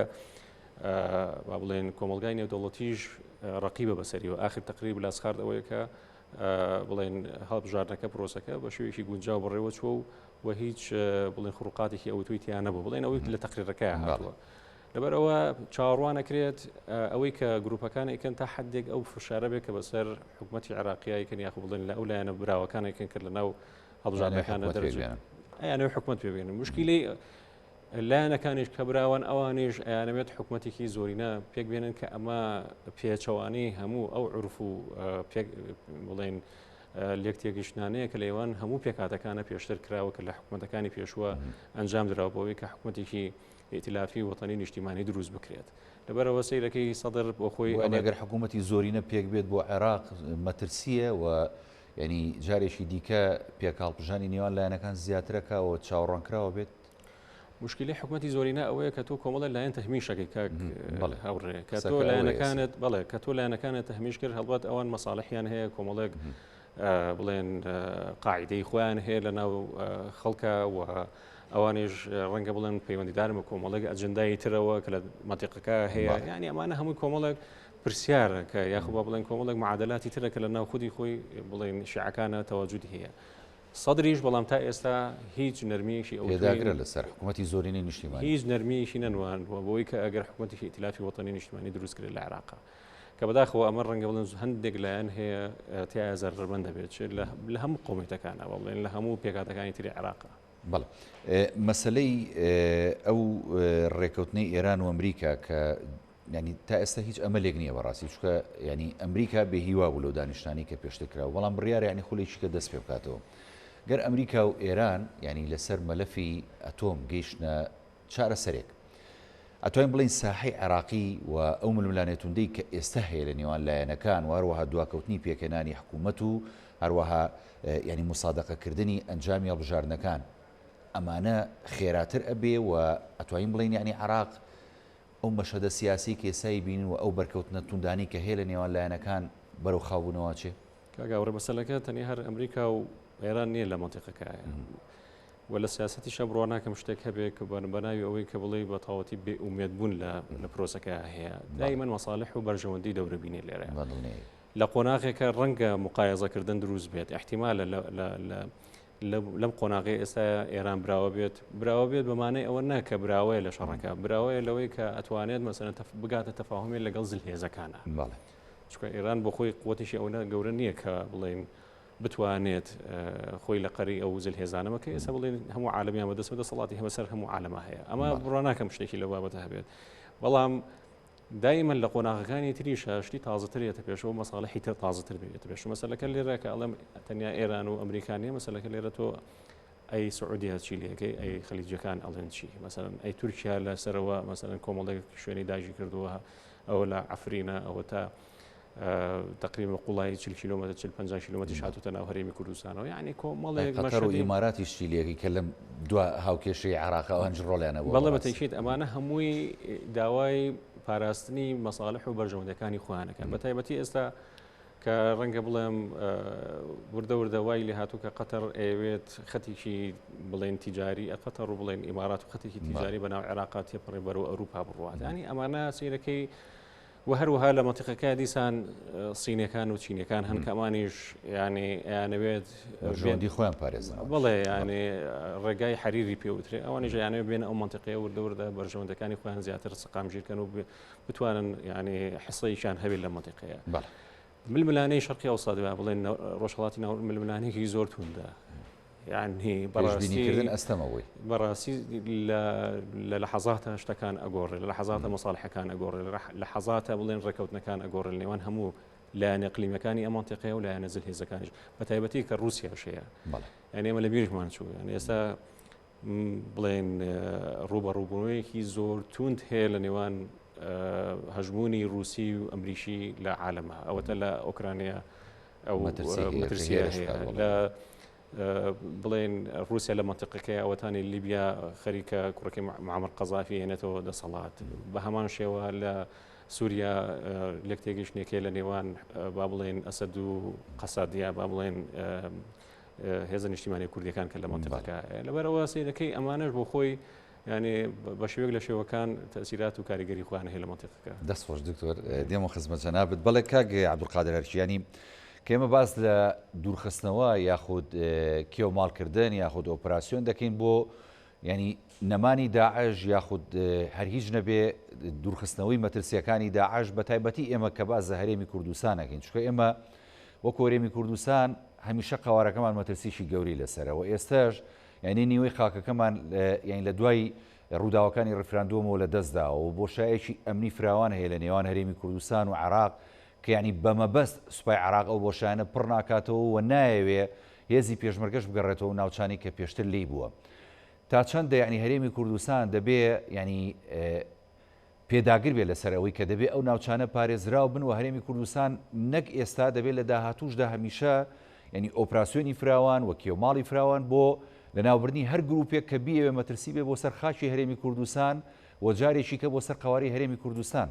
با بڵێن کۆمەلگای نێودەوڵەتیش ڕقیبە بەسەریەوە ئاخر تقریب لاسخارد ئەوەیە کە بڵێن هەڵبژاردنەکە پرۆسەکە بە شێوەیەکی گونجاو بڕێوە چوە و هیچ بڵێن خروقاتێکی ئەوە توی تیان نەبوو بڵێن ئەوەی لە تقریرەکە هاتووە لەبەرەوە چاوەڕوانەکرێت ئەوەی کە گروپەکان ئەیکەن تا حدێک ئەو فشارە بێت کە بەسەر حکوومەتی عێراقیایکەن یاخو بڵێن لە ئەو لایەنە براوەکان ئەیکەن کرد لە ناو هەڵبژاردنەکانە دەرەجێ ئەیانەوێت حکومت پێبێنن مشکلەی لایەنەکانیش کە براون ئەوانیش ئەیانەوێت حکوومەتێکی زۆرینە پێک بێنن کە ئەمە پێچەوانی هەموو ئەو عروف و بڵێن لێک تێگەشتانەیە کە لەێوان هەموو پێکاتەکانە پێشتر کراوە کە لە حکوومەتەکانی پێشووە ئەنجام درراوبەوەی کە حکوومەتێکی ئیتلافی وەتانی نیشتیمانی دروست بکرێت لەبەرەوە سەیرەکەی سەدر بۆ خۆی ئەگەر حکوومەتی زۆرینە پێک بێت بۆ عێراق مەترسیە و ینی جارێکی دیکە پێکاڵپژانی نێوان لایەنەکان زیاترەکەەوە چاوەڕانکراوە بێت مشکلی حکوومەتی زۆرینە ئەوەیە کە تۆ کۆمەڵە لایەن تەهمیشەکەی کاک هەوڕێ کە تۆ لایەنەکانت بەڵێ کە تۆ لایەنەکانت تەهمیش کرد هەڵبەت ئەوان مەساڵحیان هەیە کۆمەڵێک بڵێن قاعدەی خۆیان هەیە لە ناو خەڵکە و ئەوانش ڕەنگە بڵێن پەیوەندیدارمە کۆمەڵێک ئەجندایی ترەوە کە لە مەتیقەکە هەیە ینی ئەمانە هەمووی کۆمەڵێک پرسیارە کە یاخۆ بڵێن کۆمەڵێک معادلاتی ترە کە لە ناو خودی خۆی بڵێن شیعەکانە تەواجودی هەیە سەدریش بەڵام تا ئێستا هیچ نەرمیەکی ئەوێداگرە لەسەر حکوومەتی زۆرینەی نیشتیمانی هیچ نەرمیەکی نەنوان بۆی کە ئەگەر حکوومەتێکی ئیتلافی وەتانی نیشتیمانی دروست کرێت لە عێراقا کە بەداخەوە ئەمە ڕەنگە بڵێن هەندێک لایەن هەیە تیا زەرمەند دەبێت لە هەموو قومێتەکانە بڵێن لە هەموو پێکاتەکانی تری عێراقا بەڵێ مەسلەی ئەو ڕێکەوتنەی ئێران و ئەمریکا کە ینی تا ئێستا هیچ ئەمەلێک نییە بەڕاستی چکە ینی ئەمریکا بێهیوا بوو لەو دانیشتانی کە پێشتر کراوە بەڵام بڕیار ینی خولێکی کە دەست پێ بکاتەوە گەر ئەمریکا و ئێران ینی لەسەر مەلەفی ئەتۆم گەیشتە چارەسەرێک ئەتوانین بڵین ساحەی عێراقی و ئەو ململانێتوندەی کە ئێستا هەیە لە نێوان لایەنەکان و هەروەها دواکەوتنی پێکەنانی حکوومەت و هەروەها ینی مسادقەکردنی ئەنجامی هەڵبژاردنەکان ئەمانە خێراتر ئەبێ و ئەتوانین بڵین ینی عێراق ئەو مەشەدە سیاسی کێسایی بین و ئەو بەرکەوتنە توندانی کە هەیە لە نێوان لایەنەکان بەرەو خاوبوونەوە چێ کاگاوڕە مەسەلەکە تەنیا هەر ئەمریکا و ئێران نییە لە منتیقەکەیە و لە سیاسەتی شە بڕوا ناکەم شتێک هەبێ کە بەناوی ئەوەی کە بڵێ بە تاوەتی بێ ئومێد بوون لە پرۆسەکە هەیە دایمەن مەساڵح و بەرژەوەندی دەورە بینێ لێرە لە قۆناغێکە ڕەنگە مقایەزەکردن دروست بێت احتیمال لەم قۆناغی ئێستا ئێران براوە بێت بەمانەی ئەوە ناکە براوەیە لە شەڕەکە براوەیە لەوەی کە ئەتوانێت مەسەن بگاتە تەفاهمێت لەگەڵ زلهێزەکانە چکە ئێران بۆ خۆی قوتیشی ئەوە گەورە نییە کە بڵێن بتوانێت خۆی لە قەری ئەو زلهێزانەمە کە ئێستا بڵێن هەموو عالمیان بەدەست دەسەڵاتی هەمە سەر هەموو عالەما هەیە ئەمە بڕوا ناکەم شتێکی لە بابەتە هەبێت بەڵام دائما لە قۆناغەکانی تریشە شتی تازەترێتە پێشەوە مەساڵحی تر تازەتر بێتە پێش مەسەلەکە لێرە کە ئەڵێم تەنیا ئێران و ئەمریکانیە مەسەلەکە لێرە تۆ ئەی سعودی چی لەکەی ئەی خەلیجەکان ئەڵێن چی مەسەن ئەی تورکیا لەسەرەوە مەسەن کۆمەڵێک شوێنی داژی کردووە ئەوە لە عەفرینە ئەوە تا تقریبا قوڵایی 40 کیلومتر 40-50 کیلومتر هاتوتە ناو هەرێمی کوردستانەوە یعنی کۆمەڵێک قەتەر و ئیماراتی شتیلێکی کە لەم دو هاوکێشەی عێراق ئەوانج ڕۆڵیانە بوو بەڵێ بەتەکیت ئەمانە هەمووی داوای پاراستنی مەساڵح و بەرژەوەندەکانی خۆیانەکەن بە تایبەتی ئێستا کە ڕەنگە بڵێم وردە وای لێ هاتوو کە قەتەر ئەوێت خەتێکی بڵێن تیجاری قەتەر و بڵێن ئیمارات و خەتێکی تیجاری بەناو عێراق تێپەڕێ بەرەو ئەوروپا بڕوات ینی ئەمانە سیرەکەی و هەروەها لە مەنتیقەکە دیسان سینەکان و چینەکان هەن کە ئەمانیش ینی ئەیانەوێت ژوندی خۆیان پارێزن بڵێ ینی ڕێگای حەریری پێوترێ ئەوانیش یانەوێت بێنە ئەو مەنتیقەیە وردە بەرژەوەندەکانی خۆیان زیاتر سقامگیرکەن و بتوانن ینی حسەیشان هەبێت لە مەنتیقەیە ململانەی شەرقی ئەوساد بڵێن ڕۆژهەڵاتی ناو ململانێکی زۆر توندە یعنی بەڕاستیکردن ئەستەمەوەی بەڕاستی لە لەحەزاتە شتەکان ئەگۆڕێ لە لەحەزاتە مەساڵحەکان ئەگۆڕێ لە حەزاتە بڵێن ڕێکەوتنەکان ئەگۆڕێ لەوان هەموو لایەنە اقلیمەکانی ئەم مەنتیقەیە و لایەنە زلهێزەکانیش بە تایبەتی کە رووسیاش هەیە یعنی ئێمە لە بیرمان چوو یعنی ئێستا بڵێن ڕوبەڕووبوونەوەیەکی زۆر توند هەیە لە نێوان هەژمونی رووسی و ئەمریکی لە عالەمە ئەوەتە لە ئۆکرانیا ئەو مەترسیە هەیە لە بڵێن رووسیا لە مەنتیقەکەی ئەوەتانی لیبیا خەریکە کوڕەکەی معمەر قەزافی هێنێتەوە دەسەڵات بە هەمان شێوە لە سووریا لێک تێگەیشتنێکی لە نێوان با بڵێن ئەسەد و قەسادیا با بڵێن هێزە نیشتیمانی کوردیەکان کە لە مەنتیقەکە لەبەرەوە سەیرەکەی ئەمانەش بۆ خۆی ینی بە شێوەیەک لە شێوەکان تەسیرات و کاریگەری خۆیان هەیە لە مەنتیقەکە دەست خۆش دکتۆر دێمە خزمەت جەنابەت بەڵێ کاک عەبدولقادر هەرچیانی کێمە باس لە دوورخستنەوە یاخود کێو ماڵکردن یاخود ئۆپراسیۆن دەکەین بۆ ینی نەمانی داعش یاخود هەر هیچ نەبێ دوورخستنەوەی مەترسیەکانی داعش بە تایبەتی ئێمە کە باز لە هەرێمی کوردستان نەکەین چکە ئێمە وەکو هەرێمی کوردستان هەمیشە قاوارەکەمان مەترسیشی گەوری لەسەرەوە ئێستاش یعنی نیوەی خاکەکەمان یعنی لە دوای ڕووداوەکانی ڕفراندۆمەوە لە دەستداوە و بۆشایەکی ئەمنی فراوان هەیە لە نێوان هەرێمی کوردستان و عێراق کە ینی بەمەبەست سوپای عێراق ئەو بۆشایانە پڕ ناکاتەوە و نایەوێ هێزی پێشمەرگەش بگەڕێتەوە ناوچانی کە پێشتر لی بووە تا چەندە یعنی هەرێمی کوردستان دەبێ ینی پێداگر بێت لەسەرەوەی کە دەبێت ئەو ناوچانە پارێزراو بن و هەرێمی کوردستان نەک ئێستا دەبێت لە داهاتووشدا هەمیشە ینی ئۆپراسیۆنی فراوان وە کێوماڵی فراوان بۆ لە ناوبردنی هەر گروپێک کە بیەوێ مەترسی بێ بۆ سەر خاچی هەرێمی کوردستان و جارێکی کە بۆ سەر قواری هەرێمی کوردستان.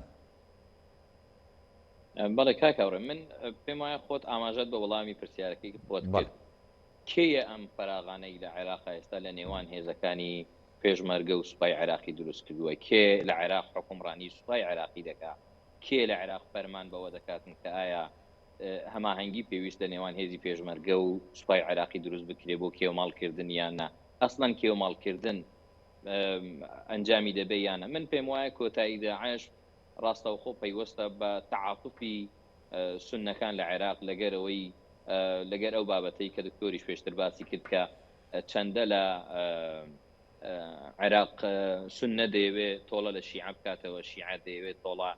بەڵێ کاکەڕێ من پێم وایە خۆت ئاماژەت بە وەڵامی پرسیارەکەی خۆت کرد کێیە ئەم فراغانەی لە عێراق ئێستا لە نێوان هێزەکانی پێشمەرگە و سوپای عێراقی دروست کردووە کێ لە عێراق حکومڕانی سوپای عێراقی دەکات کێ لە عێراق فەرمان بەوە دەکاتن کە ئایا هەماهەنگی پێویست لە نێوان هێزی پێشمەرگە و سوپای عێراقی دروست بکرێ بۆ کێوماڵکردن یان نا ئەسڵەن کێوماڵکردن ئەنجامی دەبێ یانە من پێم وایە کۆتایی داعش ڕاستەوخۆ پەیوەستە بە تەعاتوفی سونەکان لە عێراق لەگەر ئەو بابەتەی کە دکتۆریش پێشتر باسی کرد کە چەندە لە عێراق سونە دەیەوێت تۆڵە لە شیعە بکاتەوە شیعە دەیەوێت تۆڵە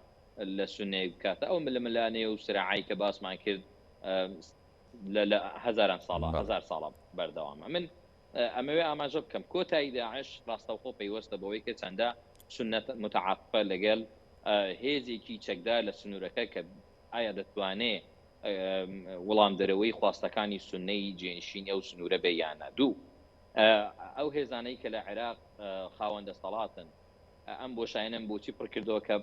لە سونەی بکاتە ئەو ملانەیە و سرعایی کە باسمان کرد لە هەزاران ساڵە هەزار ساڵە بەردەوامە من ئەمەوێ ئاماژە بکەم کۆتایی داعش ڕاستەوخۆ پەیوەستە بەوەی کە چەندە سونەت متعاقبە لەگەڵ هێزێکی چەکدار لە سنوورەکە کە ئایا دەتوانێت وەڵام دەرەوەی خواستەکانی سنەی جێنشینی ئەو سنوورە بەیانە دوو ئەو هێزانەی کە لە عێراق خاوەندە سەڵاتن ئەم بۆشایەنم بۆچی پڕکردەوە کە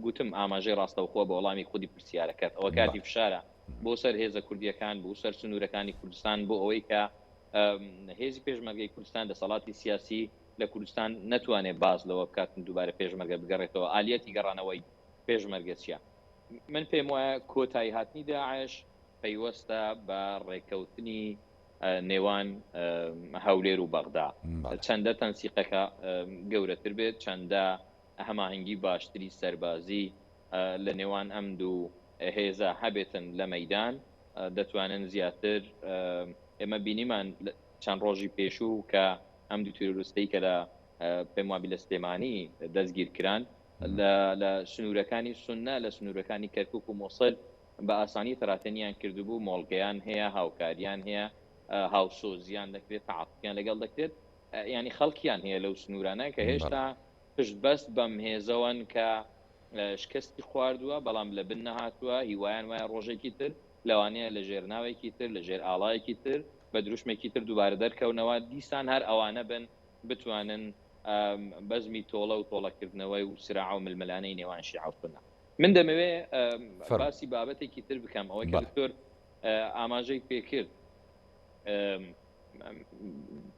گوتم ئاماژەی ڕاستەوخۆ بە وەڵامی خودی پرسیارەکەت ئەوە کاتی فشارە بۆ سەر هێزە کوردیەکان بۆ سەر سنوورەکانی کوردستان بۆ ئەوەی کە هێزی پێشمەرگەی کوردستان دەسەڵاتی سیاسی لە کوردستان نەتوانێت باز لەوە بکاتن دووبارە پێشمەرگە بگەڕێتەوە ئالیەتی گەڕانەوەی پێشمەرگە چیە من پێم وایە کۆتایی هاتنی داعش پەیوەستە بە ڕێکەوتنی نێوان هەولێر و بەغدا چەندە تەنسیقەکە گەورەتر بێت چەندە هەماهنگگی باشتری سەربازی لە نێوان ئەم دوو هێزە هەبێتن لە مەیدان دەتوانن زیاتر ئێمە بینیمان چەند ڕۆژی پێشوو کە ئەم دوو تیرۆریستەی کە لە پێم وابی لە سلێمانی دەستگیرکران لە سنوورەکانی سونە لە سنوورەکانی کەرکوک و مۆسڵ بە ئاسانی تەراتێنیان کردبوو مۆڵگەیان هەیە هاوکاریان هەیە هاوسۆزیان دەکرێت تەعاتوفیان لەگەڵ دەکرێت ینی خەڵکیان هەیە لەو سنوورانە کە هێشتا پشتبەست بەم هێزەوەن کە شکستی خواردووە بەڵام لە بن نەهاتووە هیوایان وایە ڕۆژێکی تر لەوانەیە لە ژێرناوێکی تر لە ژێر ئاڵایەکی تر بە دروشمێکی تر دووبارە دەرکەونەوە دیسان هەر ئەوانە بن بتوانن بەزمی تۆڵە و تۆڵەکردنەوەی و سراع و ململانەی نێوان شیعە و سونە من دەمەوێ باسی بابەتێکی تر بکەم ئەوەی کە دکتۆر ئاماژەی پێکرد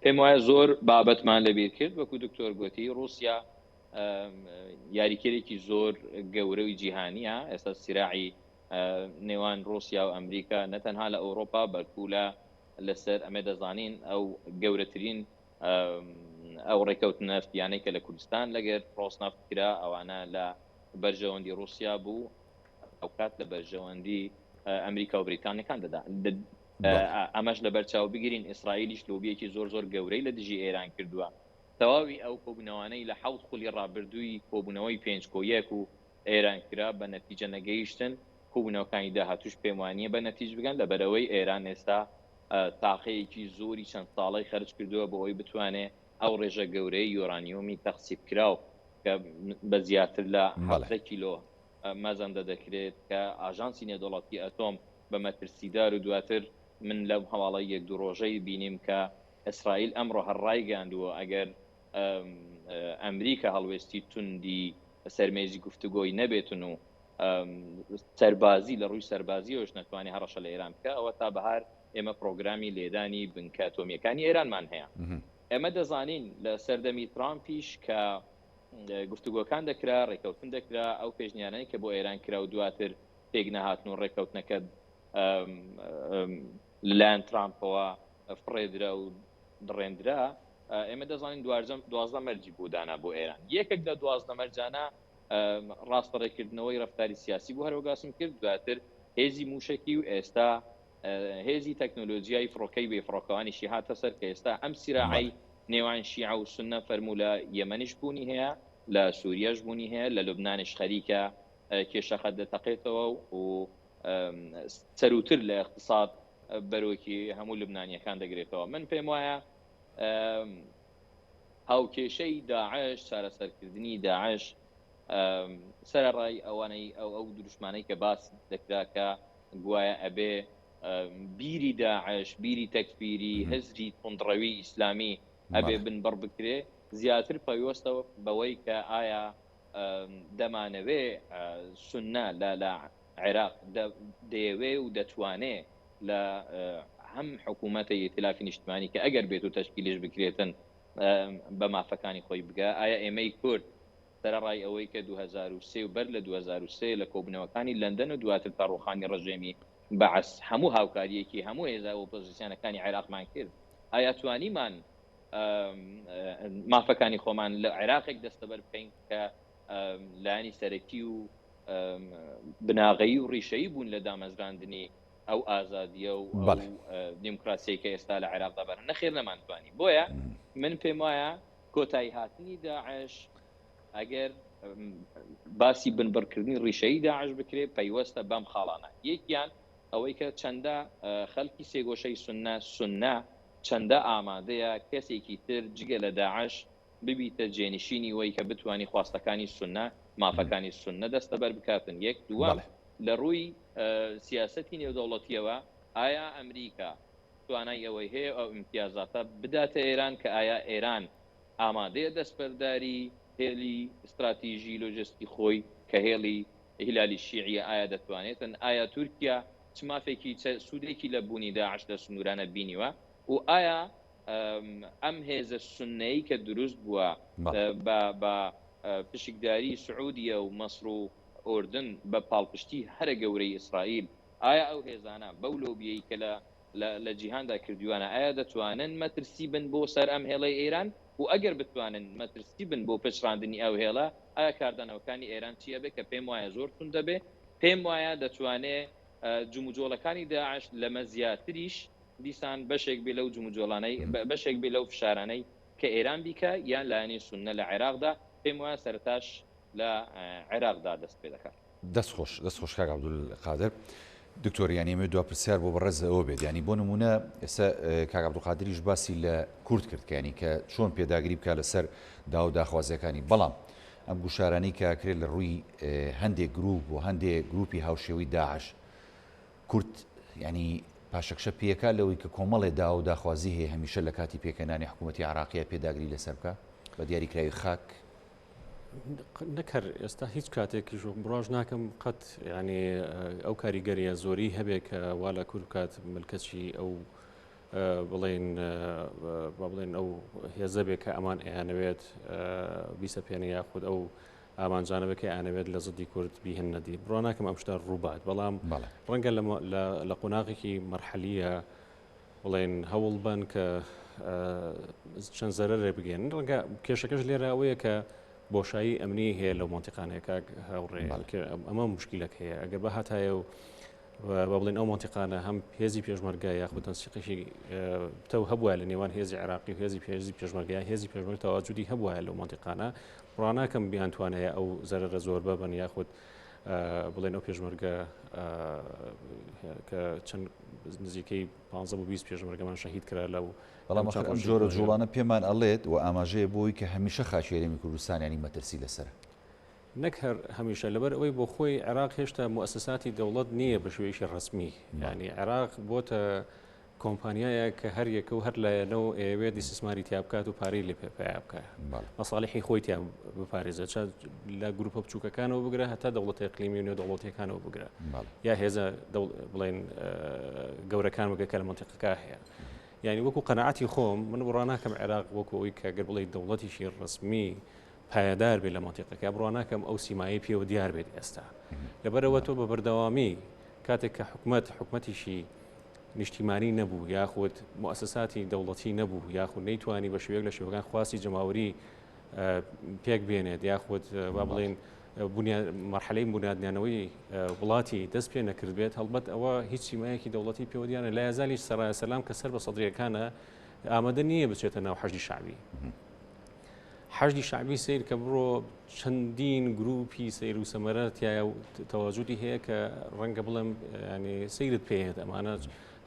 پێم وایە زۆر بابەتمان لەبیر کرد وەکو دکتۆر گوتی رووسیا یاریکێرێکی زۆر گەورەی جیهانیە ئێستا سیراعی نێوان رووسیا و ئەمریکا نەتەنها لە ئەوروپا بەرپولە لەسەر ئەمە دەزانین ئەو گەورەترین ئەو ڕێکەوت نەفتیانەی کە لە کوردستان لەگەر پرۆسنافت کرا ئەوانە لە بەرژەوەندی رووسیا بوو ئەو کات لە بەرژەوەندی ئەمریکا و بریتانەکان دەدا ئەمەش لە بەرچاو بگیرین ئیسرائیلیش لۆبیەکی زۆر زۆر گەورەی لە دژی ئێران کردووە تەواوی ئەو کۆبوونەوەانەی لە حەوت خولی ڕابردووی کۆبوونەوەی 5 و ئێران کرا بە نەتیجە نەگەیشتن کۆبوونەوەکانی داهاتوش پێم وانییە بە نەتیج بگەن لە بەرەوەی ئێران ئێستا تاقەیەکی زۆری چەند ساڵی خەرج کردووە بۆ ئەوی بتوانێت ئەو ڕێژە گەورەی یۆرانیۆمی تەخسیب کراو کە بە زیاتر لە 7 کیلۆ مەزەندە دەکرێت کە ئاژانسی نێودەوڵەتی ئەتۆم بە مەترسیدار و دواتر من لەم هەواڵە 1-2 ڕۆژەی بینیم کە ئیسرائیل ئەمڕۆ هەرڕای گاندووە ئەگەر ئەمریکا هەڵوێستی توندی سەرمێزی گفتوگۆی نەبێتن و سەربازی لە ڕووی سەربازیەوەش نەتوانێت هەڕەشە لە ئێران بکە ئەوە تا بەهار ئێمە پرۆگرامی لێدانی بنکە ئەتۆمیەکانی ئێرانمان هەیە ئێمە دەزانین لە سەردەمی ترامپیش کە گفتوگۆکان دەکرا ڕێکەوتن دەکرا ئەو پێشنیانەی کە بۆ ئێران کرا و دواتر پێک نەهاتن و ڕێکەوتنەکە لەلایەن ترامپەوە فڕێدرا و دڕێندرا ئێمە دەزانین 12 مەرجی بوودانە بۆ ئێران یەکێک لە 12 مەرجانە ڕاستەڕێکردنەوەی ڕەفتاری سیاسی بوو هەروەگاسم کرد دواتر هێزی موشکی و ئێستا هێزی تەکنۆلۆژیای فڕۆکەی بێفڕۆکەوانیشی هاتە سەر کە ئێستا ئەم سیراعی نێوان شیع و سنە فەرموو لە یەمەنیش بوونی هەیە، لە سووریەش بوونی هەیە، لە لوبنانش خەریکە کێشەخەت دەتەقێتەوە و سەروتر لە اقتصاد بەرۆکی هەموو لوبنانیەکان دەگرێتەوە. من پێم وایە هاوکێشەی داعش، چارەسەرکردنی داعش سەرڕای ئەوانەی ئەو دروشمانەی کە باس دەکرا کە گوایە ئەبێ بیری داعش، بیری تەکفیری، هەزری تونڕەوی ئیسلامی ئەبێ بنبڕ بکرێ، زیاتر پەیوەستەوە بەوەی کە ئایا دەمانەوێ سونە لە عێراق دەیەوێ و دەتوانێ لە هەم حکوومەتە ئیتلافی نیشتمانی کە ئەگەر بێت و تەشکیلیش بکرێتن بە مافەکانی خۆی بگە، ئایا ئێمەی کورد سەرڕای ئەوەی کە 2023 و بەر لە 2023 لە کۆبنەوەکانی لەندەن و دواتر پەڕۆخانی ڕژێمی بەعەس هەموو هاوکاریەکی هەموو هێزە و ئۆپۆزیسیۆنەکانی عێراقمان کرد، ئایا توانیمان مافەکانی خۆمان لە عێراقێک دەستەبەر بکەین کە لایانی سەرەکی و بناغەیی و ڕیشەیی بوون لە دامەزراندنی ئەو ئازادیە و دیموکراسی کە ئێستا لە عێراقدا بەرن؟ نەخێر نەمانتوانی. بۆیە من پێم وایە کۆتایی هاتنی داعش ئەگەر باسی بنبڕکردنی ڕیشەی داعش بکرێ پەیوەستە بەم خاڵانە. یەکیان ئەوەی کە چەندە خەڵکی سێگۆشەی سونە چەندە ئامادەیە کەسێکی تر جگە لە داعش ببیتە جێنشینی وەی کە بتوانی خواستەکانی سونە مافەکانی سونە دەستەبەر بکاتن. یەک دووەم لە ڕووی سیاسەتی نێودەوڵەتیەوە ئایا ئەمریکا توانای ئەوەی هەیە ئەو ئیمتیازاتە بداتە ئێران کە ئایا ئێران ئامادەیە دەستبەرداری هێلی استراتیژی لۆجستی خۆی کە هێڵی هیلالی شیعیە ئایا دەتوانێتن؟ ئایا تورکیا چ مافێکی سوودێکی لە بوونی داعش لە سنوورانە بینیوە؟ و ئایا ئەم هێزە سنەی کە دروست بووە بە پشکداری سعودیە و مەسر و ئوردن بە پاڵپشتی هەرە گەورەی ئیسرائیل، ئایا ئەو هێزانە بەو لۆبیەی کە لە جیهاندا کردووانە ئایا دەتوانن مەترسی بن بۆ سەر ئەم هێڵەی ئێران؟ و ئەگەر بتوانن مەترسی بن بۆ پشڕاندنی ئەو هێڵە، ئایا کاردانەوەکانی ئێران چیە بێ کە پێم وایە زۆر تون دەبێ؟ پێم وایە دەتوانێت جموجۆڵەکانی داعش لەمە زیاتریش دیسان بەشێک بێ لەو جموجۆڵانەی بەشێک بێ لەو فشارانەی کە ئێران بیکە یان لایەنی سونە لە عێراقدا، پێم وایە سەرتاش لە عێراقدا دەست پێ دەکات. دەستخۆش کاک عەبدولقادر. دکتۆر یانی ئێمە دوا پرسیار بۆ بەڕێز ئەوە بێت، ینی بۆ نمونە ئێستا کاک عەبدولقادریش باسی لە کورد کرد کە ینی کە چۆن پێداگیری بکات لەسەر داو داخوازیەکانی، بەڵام ئەم گوشارانەی کە کرێت لە ڕووی هەندێک گروپ و هەندێک گروپی هاوشێوەی داعش کورد ینی پاشەکشە پێکا لەوەی کە کۆمەڵێ داو داخوازی هەیە هەمیشە لە کاتی پێکەنانی حکوومەتی عێراقیە پێداگیری لەسەر بکە بە دیاریکراوی خاک نەکەر ئێستا هیچ کاتێکی بڕۆژ ناکەم قەت ینی ئەو کاریگەریە زۆری هەبێت کە وا لە کورد کات ملکەچی ئەو بڵێن ئەو هێزە بێت کە ئەمان ئەیانەوێت بیسە پێێنە یاخود ئەو ئامانجانەوەکە ئەیانەوێت لە زدی کورد بیهێن نەدی بڕۆ ناکەم ئەم شتە ڕووبات، بەڵام ڕەنگە لە قۆناغێکی مەرحەلیە بڵێن هەوڵ بن کە چەند زەرەرێ بگەن. ڕەنگە کێشەکەش لێرە ئەوەیە کە بۆشایی ئەمنی هەیە لەو مۆنتیقانەیە هەوڕێ ئەمە مشکلەک هەیە. ئەگەر بە هاتایە و بڵێن ئەو مۆنتیقانە هەم هێزی پێشمەرگای یاخود تەنسیقیشی تەو هەبووە لە نێوان هێزی عێراقی و هێزی پێشمەرگای هێزی پێشمەرگ تەواجودی هەبووە لەو مۆنتیقانە، ڕواناکەم بیانتوانەیە ئەو زەرەرە زۆر ببن یاخود بڵێن ئەو پێشمەرگە کە چەند نزیکەی 15-20 پێشمەرگەمان شەهید کرا لەو. بەڵام ئەم جۆرە جوڵانە پێمان ئەڵێت و ئاماژەیە بۆی کە هەمیشە خاچێرەمی کوردستانیانی مەترسی لەسەر نەک هەر هەمیشە لەبەر ئەوەی بۆ خۆی عێراق هێشتا مؤسساتی دەوڵەت نییە بە شێوەیەکی ڕسمی، ینی عێراق بۆتە کۆمپانیایە کە هەر یەکە و هەر لایەنەوە ئەوێت دیسیسماری تیا بکات و پارەی لێ پێیا بکە مەساڵحی خۆی تیا بپارێزە، لە گروپە بچووکەکانەوە بگرە هەتا دەوڵەتی ئیقلیمی و نێودەوڵەتیەکانەوە بگرە یا هێزە بڵێن گەورەکان وەگە کە لە مەنتیقەکە هەیە. یعنی وەکو قەنەعەتی خۆم من بڕواناکەم عێراق وەکو ئەوەی کە گەر بڵێ دەوڵەتیشی ڕسمی پایدار بێت لە مەنتیقەکە، بڕواناکەم ئەو سیمایی پێوە دیار بێت ئێستا. لەبەرەوە تۆ بە بەردەوامی کاتێک کە حکومەتیشی نیشتیمانی نەبوو یاخود مؤسساتی دەوڵەتی نەبوو یاخود نەیتوانی بە شێوەیەک لە شێوەکان خواستی جەماوەری پێک بێنێت یاخود با بڵێن مەرحەلەی بنیادنیانەوەی وڵاتی دەست پێ نەکرد بێت هەڵبەت ئەوە هیچ سیمایەکی دەوڵەتی پێوەدیانە لا یازالی سەرایە سەلام کە سەر بە سەدرریەکانە ئامادە نییە بچێتە ناو حەشدی شعبی. حەشدی شعبی سیر کە بڕۆ چەندین گروپی سیر و سەمەرەتیایە تەواجودی هەیە کە ڕەنگە بڵێم ینی سیرت پێێت ئەمانە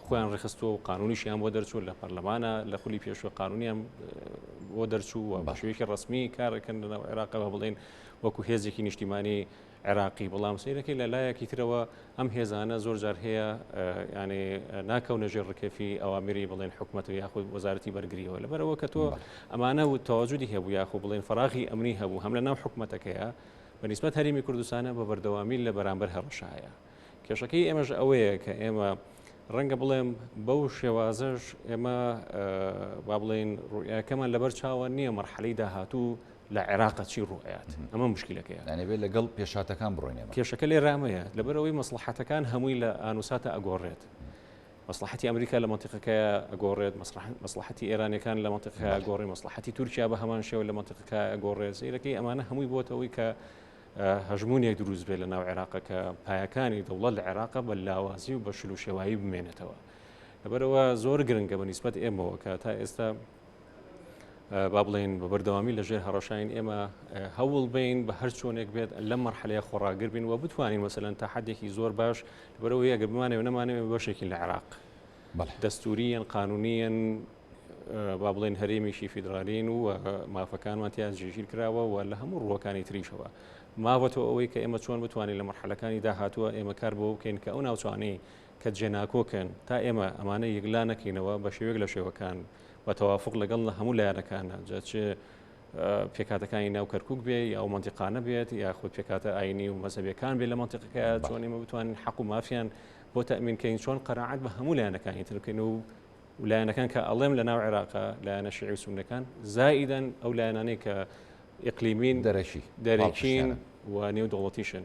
خۆیان ڕێخستووە و قانونیشیان بۆ دەرچوو لە پەرلەمانە لە خولی پێشوە قانونیان بۆ دەرچوو و بەشێکی ڕسمی کارەکەن لەناو عێراقەوە بڵێن وەکو هێزێکی نیشتیمانی عێراقی بەڵام سیرەکەی لە لایەکی ترەوە ئەم هێزانە زۆر جار هەیە ینی ناکەونە ژێر ڕکێفی ئەوامیری بڵێن حکوومەت و یاخود وەزارەتی بەرگریەوە لەبەرەوە کە تۆ ئەمانە و تەواجودی هەبوو یاخود بڵێن فراغی ئەمنی هەبوو هەم لە ناو حکوومەتەکەیە بەنسبەت هەرێمی کوردستانە بە بەردەوامی لە بەرامبەر هەڕەشایە کێشەکەی ئێمەش ئەوەیە کە ئێمە ڕەنگە بڵێم بەو شێوازەش ئێمە با بڵێن ڕوئیەکەمان لەبەر چاوە نییە مەرحەلەی داهاتوو لە عێراقە چی ڕوئات ئەمە مشکلەکەیە دەبێت لەگەڵ پێشاتەکان بڕۆینەوە کێشەکە لێ رامەیە لەبەرەوەی مەسلحەتەکان هەمووی لە ئانوساتە ئەگۆڕێت مەسلحەتی ئەمریکا لە منتیقەکەیە ئەگۆڕێت مەسلحەتی ئێرانیەکان لە منتیقەکە ئەگۆڕێت مەسلحەتی تورکیا بە هەمان شێوە لە منتیقەکە ئەگۆڕێت سیرەکەی ئەمانە هەمووی بۆتەوەی کە هەژمونێک دروست بێت لە ناو عێراقە کە پایەکانی دەوڵەت لە عێراقە بە لاوازی و بە شل و شێوایی بمێنێتەوە لەبەرەوە زۆر گرنگە بە نیسبەت ئێمەوە کە تا ئێستا با بڵێن بە بەردەوامی لەژێر هەڕەشاین ئێمە هەوڵ بین بە هەر چۆنێک بێت لەم مەرحەلەیە خۆڕاگر بین و بتوانین مەسەلەن تا حدێکی زۆر باش لەبەرەوەی ئەگەر بمانەوە نەمانەوێت بەشێکی لە عێراق دەستوریەن قانونیەن با بڵێن هەرێمیشی فیدرالین و مافەکانمان تیان جێژیر کراوە و لە هەموو ڕووەکانی تریشەوە ماوەتەوە ئەوەی کە ئێمە چۆن بتوانین لە مەرحەلەکانی داهاتووە ئێمە کار بۆ بکەین کە ئەو ناوچوانەی کە جێناکۆکەن تا ئێمە ئەمانە یەکلا نەکەینەوە بە شێوەیەک لە شێوەکان بە تەوافق لەگەڵ لە هەموو لایەنەکانە جاچێ پێکاتەکانی ناو کەرکووک بێ یا منتیقانە بێت یاخود پێکاتە ئاینی و مەزەبیەکان بێت لە منتیقەکە چۆن ئێمە بتوانین حەق و مافیان بۆ تەمینکەین چۆن قەناعەت بە هەموو لایەنەکانی ترکەین و لایەنەکان کە ئەڵێم لە ناو عێراقا لایەنە شیعی و سوننیەکان زائیدەن ئەو لایەنانەی کە ئیقلیمین دەرەکین و نێودوڵەتیشن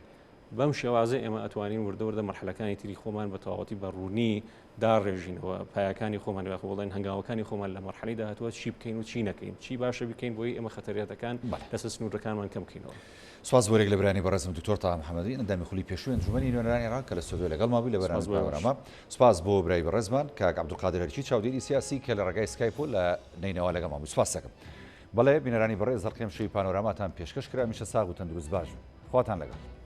بەم شێوازە ئێمە ئەتوانین وردەوردە مەرحەلەکانی تری خۆمان بە تەواوەتی بە ڕوونی داڕێژینەوە پایەکانی خۆمان بڵێن هەنگاوەکانی خۆمان لە مەرحەلەی داهاتوە چی بکەین و چی نەکەین چی باشە بکەین بۆی ئێمە خەتەریاتەکان لەسەر سنوورەکانمان کەم بکەینەوە. سواز بۆرێک لە برانی بەڕێزم دکتۆر تا محەممەدی ئەندامی خولی پێشووی ئەنجومەنی نوێنەرانی عێراق کە لە ستۆدیۆ لەگەڵ مابووی لە بەرنامەکە سپاس بۆ برای بەڕێزمان کاک عەبدولقادر هەرچی چاودێری سیاسی کە لە ڕێگای سکایپ و لە نینەوە لەگەڵ مابووی سپاس دەکەم. بەڵێ بینەرانی بەڕێز دەڵقێم شەوی پانۆراماتان پێشکەش کرا میشە ساغ و تەندروست باش خواتان لەگەڵ